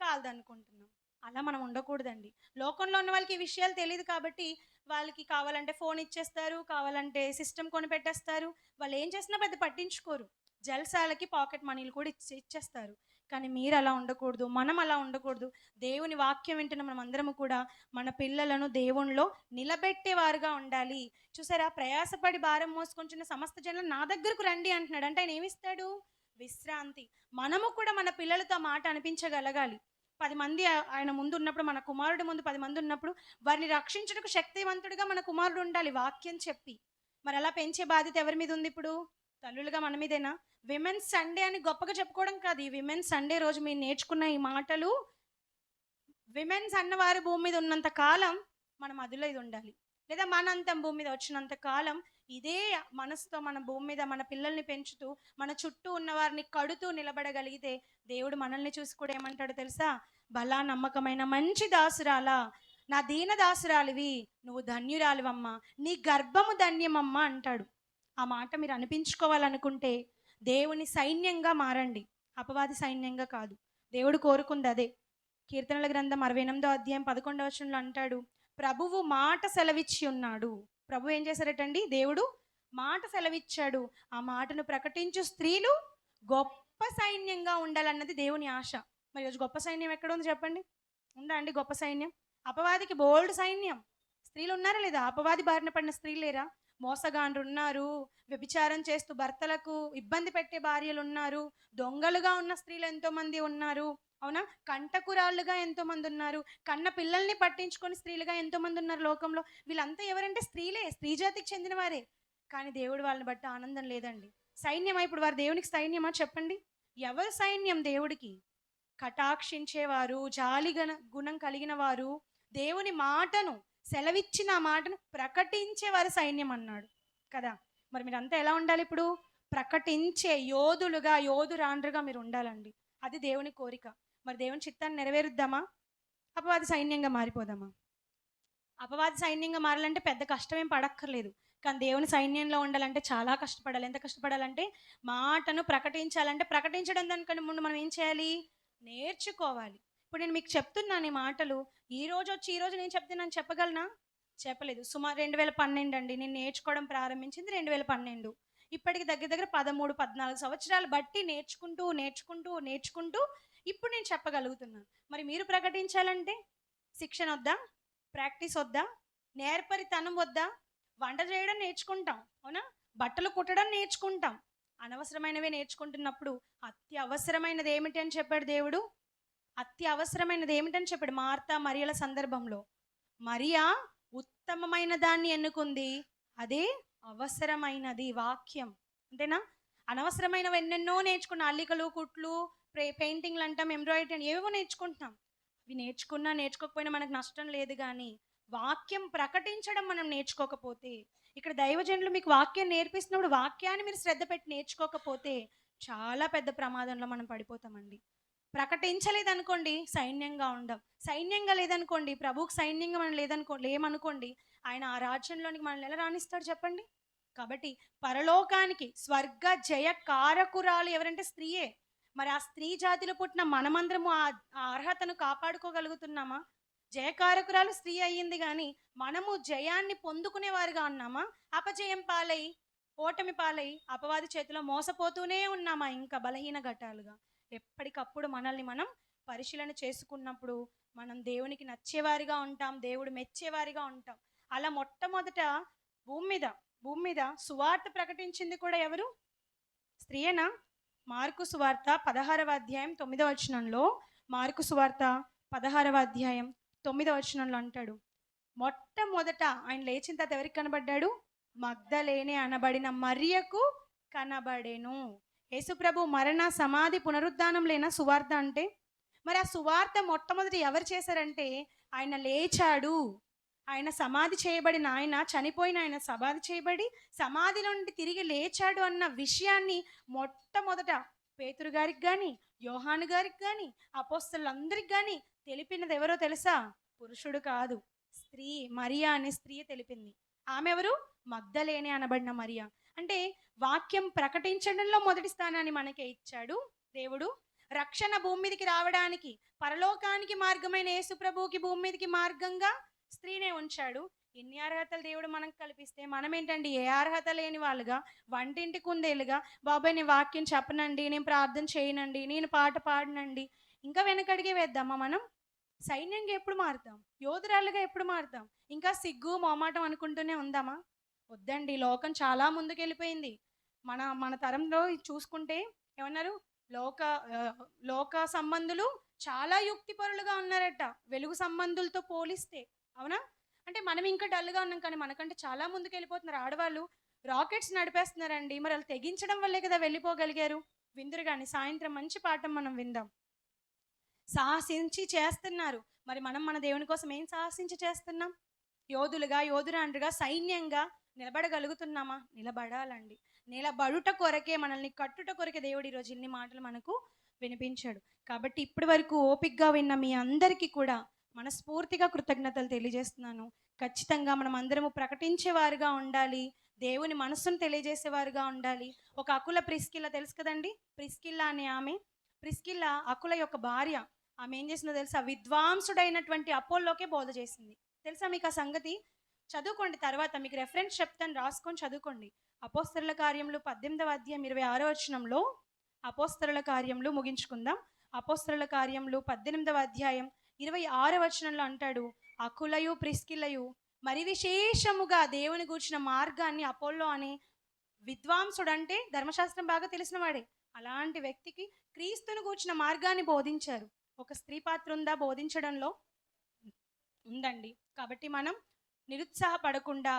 కాలదనుకుంటున్నాం. అలా మనం ఉండకూడదండి. లోకంలో ఉన్న వాళ్ళకి ఈ విషయాలు తెలియదు కాబట్టి వాళ్ళకి కావాలంటే ఫోన్ ఇచ్చేస్తారు, కావాలంటే సిస్టమ్ కొని పెట్టేస్తారు. వాళ్ళు ఏం చేసినా పెద్ద పట్టించుకోరు. జల్సాలకి పాకెట్ మనీలు కూడా ఇచ్చేస్తారు. కానీ మీరు అలా ఉండకూడదు, మనం అలా ఉండకూడదు. దేవుని వాక్యం వింటున్న మనం అందరము కూడా మన పిల్లలను దేవునిలో నిలబెట్టేవారుగా ఉండాలి. చూసారా, ప్రయాసపడి భారం మోసుకొంచున్న సమస్త జనులు నా దగ్గరకు రండి అంటున్నాడు. అంటే ఆయన ఏమిస్తాడు? విశ్రాంతి. మనము కూడా మన పిల్లలతో మాట అనిపించగలగాలి. 10 మంది ఆయన ముందు ఉన్నప్పుడు, మన కుమారుడు ముందు 10 మంది ఉన్నప్పుడు వారిని రక్షించుటకు శక్తివంతుడిగా మన కుమారుడు ఉండాలి వాక్యం చెప్పి. మరి అలా పెంచే బాధ్యత ఎవరి మీద ఉంది? ఇప్పుడు తల్లులుగా మన మీదేనా? విమెన్స్ సండే అని గొప్పగా చెప్పుకోవడం కాదు. ఈ విమెన్స్ సండే రోజు మీరు నేర్చుకున్న ఈ మాటలు, విమెన్స్ అన్నవారు భూమి మీద ఉన్నంత కాలం మనం అదులో ఇది ఉండాలి. లేదా మనంతం భూమి మీద వచ్చినంత కాలం ఇదే మనసుతో మన భూమి మీద మన పిల్లల్ని పెంచుతూ మన చుట్టూ ఉన్న వారిని కడుతూ నిలబడగలిగితే దేవుడు మనల్ని చూసి కూడా ఏమంటాడు తెలుసా? బలా నమ్మకమైన మంచి దాసురాలా, నా దీన దాసురాలివి, నువ్వు ధన్యురాలివమ్మా, నీ గర్భము ధన్యమమ్మా అంటాడు. ఆ మాట మీరు అనిపించుకోవాలనుకుంటే దేవుని సైన్యంగా మారండి, అపవాది సైన్యంగా కాదు. దేవుడు కోరుకుంది అదే. కీర్తనల గ్రంథం 68వ అధ్యాయం 11వ వచనంలో అంటాడు, ప్రభువు మాట సెలవిచ్చి ఉన్నాడు. ప్రభు ఏం చేశారటండి? దేవుడు మాట సెలవిచ్చాడు. ఆ మాటను ప్రకటించు స్త్రీలు గొప్ప సైన్యంగా ఉండాలన్నది దేవుని ఆశ. మరి రోజు గొప్ప సైన్యం ఎక్కడ ఉంది చెప్పండి? ఉందా అండి గొప్ప సైన్యం? అపవాదికి బోల్డ్ సైన్యం. స్త్రీలు ఉన్నారా లేదా? అపవాది బారిన పడిన స్త్రీలు లేరా? మోసగాండ్రు ఉన్నారు, వ్యభిచారం చేస్తూ భర్తలకు ఇబ్బంది పెట్టే భార్యలు ఉన్నారు, దొంగలుగా ఉన్న స్త్రీలు ఎంతో మంది ఉన్నారు, అవునా? కంటకురాళ్ళుగా ఎంతో మంది ఉన్నారు, కన్న పిల్లల్ని పట్టించుకొని స్త్రీలుగా ఎంతో మంది ఉన్నారు లోకంలో. వీళ్ళంతా ఎవరంటే స్త్రీలే, స్త్రీ జాతికి చెందిన వారే. కానీ దేవుడు వాళ్ళని బట్టి ఆనందం లేదండి. సైన్యమా ఇప్పుడు వారు? దేవునికి సైన్యమా చెప్పండి? ఎవరు సైన్యం దేవుడికి? కటాక్షించేవారు, జాలి గుణం కలిగిన వారు, దేవుని మాటను సెలవిచ్చిన ఆ మాటను ప్రకటించే వారు సైన్యం అన్నాడు కదా. మరి మీరంతా ఎలా ఉండాలి ఇప్పుడు? ప్రకటించే యోధులుగా, యోధురాండ్రుగా మీరు ఉండాలండి. అది దేవుని కోరిక. మరి దేవుని చిత్తాన్ని నెరవేరుద్దామా? అపవాది సైన్యంగా మారిపోదామా? అపవాది సైన్యంగా మారాలంటే పెద్ద కష్టమేం పడక్కర్లేదు. కానీ దేవుని సైన్యంలో ఉండాలంటే చాలా కష్టపడాలి. ఎంత కష్టపడాలంటే, మాటను ప్రకటించాలంటే, ప్రకటించడం దానికంటే ముందు మనం ఏం చేయాలి? నేర్చుకోవాలి. ఇప్పుడు నేను మీకు చెప్తున్నాను ఈ మాటలు, ఈ రోజు నేను చెప్తున్నాను చెప్పగలనా? చెప్పలేదు. సుమారు 2012 అండి నేను నేర్చుకోవడం ప్రారంభించింది. 2012. ఇప్పటికి దగ్గర దగ్గర 13, 14 సంవత్సరాలు బట్టి నేర్చుకుంటూ ఇప్పుడు నేను చెప్పగలుగుతున్నాను. మరి మీరు ప్రకటించాలంటే శిక్షణ వద్దా? ప్రాక్టీస్ వద్దా? నేర్పరితనం వద్దా? వంట చేయడం నేర్చుకుంటాం, అవునా? బట్టలు కుట్టడం నేర్చుకుంటాం. అనవసరమైనవే నేర్చుకుంటున్నప్పుడు అతి అవసరమైనది ఏమిటి అని చెప్పాడు దేవుడు? అతి అవసరమైనది ఏమిటని చెప్పాడు? మార్తా మరియల సందర్భంలో మరియా ఉత్తమమైన దాన్ని ఎన్నుకుంది, అదే అవసరమైనది వాక్యం. అంతేనా? అనవసరమైనవి ఎన్నెన్నో నేర్చుకున్న, అల్లికలు, కుట్లు, పెయింటింగ్లు అంటాం, ఎంబ్రాయిడరీ అని ఏవేవో నేర్చుకుంటున్నాం. అవి నేర్చుకోకపోయినా మనకు నష్టం లేదు. కానీ వాక్యం ప్రకటించడం మనం నేర్చుకోకపోతే, ఇక్కడ దైవజనులు మీకు వాక్యం నేర్పిస్తున్నప్పుడు వాక్యాన్ని మీరు శ్రద్ధ పెట్టి నేర్చుకోకపోతే చాలా పెద్ద ప్రమాదంలో మనం పడిపోతామండి. ప్రకటించలేదనుకోండి సైన్యంగా ఉండం, సైన్యంగా లేదనుకోండి, ప్రభువుకి సైన్యంగా మనం లేమనుకోండి, ఆయన ఆ రాజ్యంలోనికి మనల్ని ఎలా రాణిస్తాడు చెప్పండి? కాబట్టి పరలోకానికి స్వర్గ జయ కారకురాలు ఎవరంటే స్త్రీయే. మరి ఆ స్త్రీ జాతిలో పుట్టిన మనమందరము ఆ అర్హతను కాపాడుకోగలుగుతున్నామా? జయకారకురాలు స్త్రీ అయ్యింది, కానీ మనము జయాన్ని పొందుకునేవారుగా ఉన్నామా? అపజయం పాలై ఓటమి పాలై అపవాది చేతిలో మోసపోతూనే ఉన్నామా ఇంకా బలహీన ఘటాలుగా? ఎప్పటికప్పుడు మనల్ని మనం పరిశీలన చేసుకున్నప్పుడు మనం దేవునికి నచ్చేవారిగా ఉంటాం, దేవుడు మెచ్చేవారిగా ఉంటాం. అలా మొట్టమొదట భూమి మీద భూమి మీద సువార్త ప్రకటించింది కూడా ఎవరు? స్త్రీయేనా? మార్కు సువార్త 16వ అధ్యాయం 9వ వచనంలో, మార్కు సువార్త 16వ అధ్యాయం 9వ వచనంలో అంటాడు, మొట్టమొదట ఆయన లేచిన తర్వాత ఎవరికి కనబడ్డాడు? మగ్దలేనే అనబడిన మరియకు కనబడెను. యేసుప్రభు మరణ సమాధి పునరుద్ధానం లేనా సువార్త అంటే? మరి ఆ సువార్త మొట్టమొదటి ఎవరు చేశారంటే, ఆయన లేచాడు, ఆయన సమాధి చేయబడిన ఆయన, చనిపోయిన ఆయన సమాధి చేయబడి సమాధి నుండి తిరిగి లేచాడు అన్న విషయాన్ని మొట్టమొదట పేతురు గారికి కానీ, యోహాను గారికి కానీ, అపోస్తలులందరికి కానీ తెలిపినది ఎవరో తెలుసా? పురుషుడు కాదు, స్త్రీ, మరియా అనే స్త్రీ తెలిపింది. ఆమె ఎవరు? మగ్దలేనే అనబడిన మరియా. అంటే వాక్యం ప్రకటించడంలో మొదటి స్థానాన్ని మనకే ఇచ్చాడు దేవుడు. రక్షణ భూమి మీదకి రావడానికి, పరలోకానికి మార్గమైన యేసు ప్రభువుకి భూమి మీదకి మార్గంగా స్త్రీనే ఉంచాడు. ఎన్ని అర్హతలు దేవుడు మనకు కల్పిస్తే మనం ఏంటండి ఏ అర్హత లేని వాళ్ళుగా, వంటింటి కుందేలుగా, బాబాయ్ నేను వాక్యం చెప్పనండి, నేను ప్రార్థన చేయనండి, నేను పాట పాడనండి, ఇంకా వెనకడిగే వేద్దామా మనం? సైన్యంగా ఎప్పుడు మారుతాం? యోధురాలుగా ఎప్పుడు మారుతాం? ఇంకా సిగ్గు మొహమాటం అనుకుంటూనే ఉందామా? వద్దండి, లోకం చాలా ముందుకెళ్ళిపోయింది. మన మన తరంలో చూసుకుంటే ఏమన్నారు? లోక సంబంధులు చాలా యుక్తిపరులుగా ఉన్నారట వెలుగు సంబంధులతో పోలిస్తే. అవునా? అంటే మనం ఇంకా డల్గా ఉన్నాం, కానీ మనకంటే చాలా ముందుకు వెళ్ళిపోతున్నారు. ఆడవాళ్ళు రాకెట్స్ నడిపేస్తున్నారండి. మరి వాళ్ళు తెగించడం వల్లే కదా వెళ్ళిపోగలిగారు. విందురు కానీ సాయంత్రం మంచి పాఠం మనం విందాం. సాహసించి చేస్తున్నారు. మరి మనం మన దేవుని కోసం ఏం సాహసించి చేస్తున్నాం? యోధులుగా, యోధురాండ్రుగా, సైన్యంగా నిలబడగలుగుతున్నామా? నిలబడాలండి. నిలబడుట కొరకే, మనల్ని కట్టుట కొరకే దేవుడు ఈరోజు ఇన్ని మాటలు మనకు వినిపించాడు. కాబట్టి ఇప్పటి వరకు ఓపికగా విన్న మీ అందరికీ కూడా మనస్ఫూర్తిగా కృతజ్ఞతలు తెలియజేస్తున్నాను. ఖచ్చితంగా మనం అందరము ప్రకటించేవారుగా ఉండాలి, దేవుని మనస్సును తెలియజేసేవారుగా ఉండాలి. ఒక అకుల ప్రిస్కిల్ల తెలుసు కదండి? ప్రిస్కిల్లా అనే ఆమె, ప్రిస్కిల్ల అకుల యొక్క భార్య. ఆమె ఏం చేసిందో తెలుసా? విద్వాంసుడైనటువంటి అపోల్లోకే బోధ చేసింది. తెలుసా మీకు ఆ సంగతి? చదువుకోండి, తర్వాత మీకు రెఫరెన్స్ చెప్తాను, రాసుకొని చదువుకోండి. అపోస్తలుల కార్యములు 18వ అధ్యాయం 26వ వచనంలో, అపోస్తలుల కార్యములు ముగించుకుందాం. అపోస్తలుల కార్యములు 18వ అధ్యాయం 26వ వచనంలో అంటాడు, అకులయు ప్రిస్కిల్లయు మరి విశేషముగా దేవుని గూర్చిన మార్గాన్ని, అపోల్లో అనే విద్వాంసుడు అంటే ధర్మశాస్త్రం బాగా తెలిసిన వాడే, అలాంటి వ్యక్తికి క్రీస్తును గూర్చిన మార్గాన్ని బోధించారు. ఒక స్త్రీ పాత్ర ఉందా బోధించడంలో? ఉందండి. కాబట్టి మనం నిరుత్సాహపడకుండా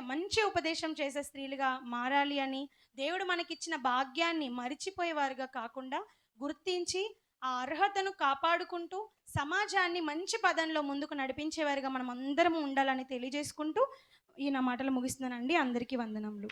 మంచి ఉపదేశం చేసే స్త్రీలుగా మారాలి అని, దేవుడు మనకిచ్చిన భాగ్యాన్ని మరిచిపోయేవారుగా కాకుండా గుర్తించి ఆ అర్హతను కాపాడుకుంటూ సమాజాన్ని మంచి పదంలో ముందుకు నడిపించేవారుగా మనం అందరము ఉండాలని తెలియజేసుకుంటూ ఈ నా మాటలు ముగిస్తున్నానండి. అందరికీ వందనములు.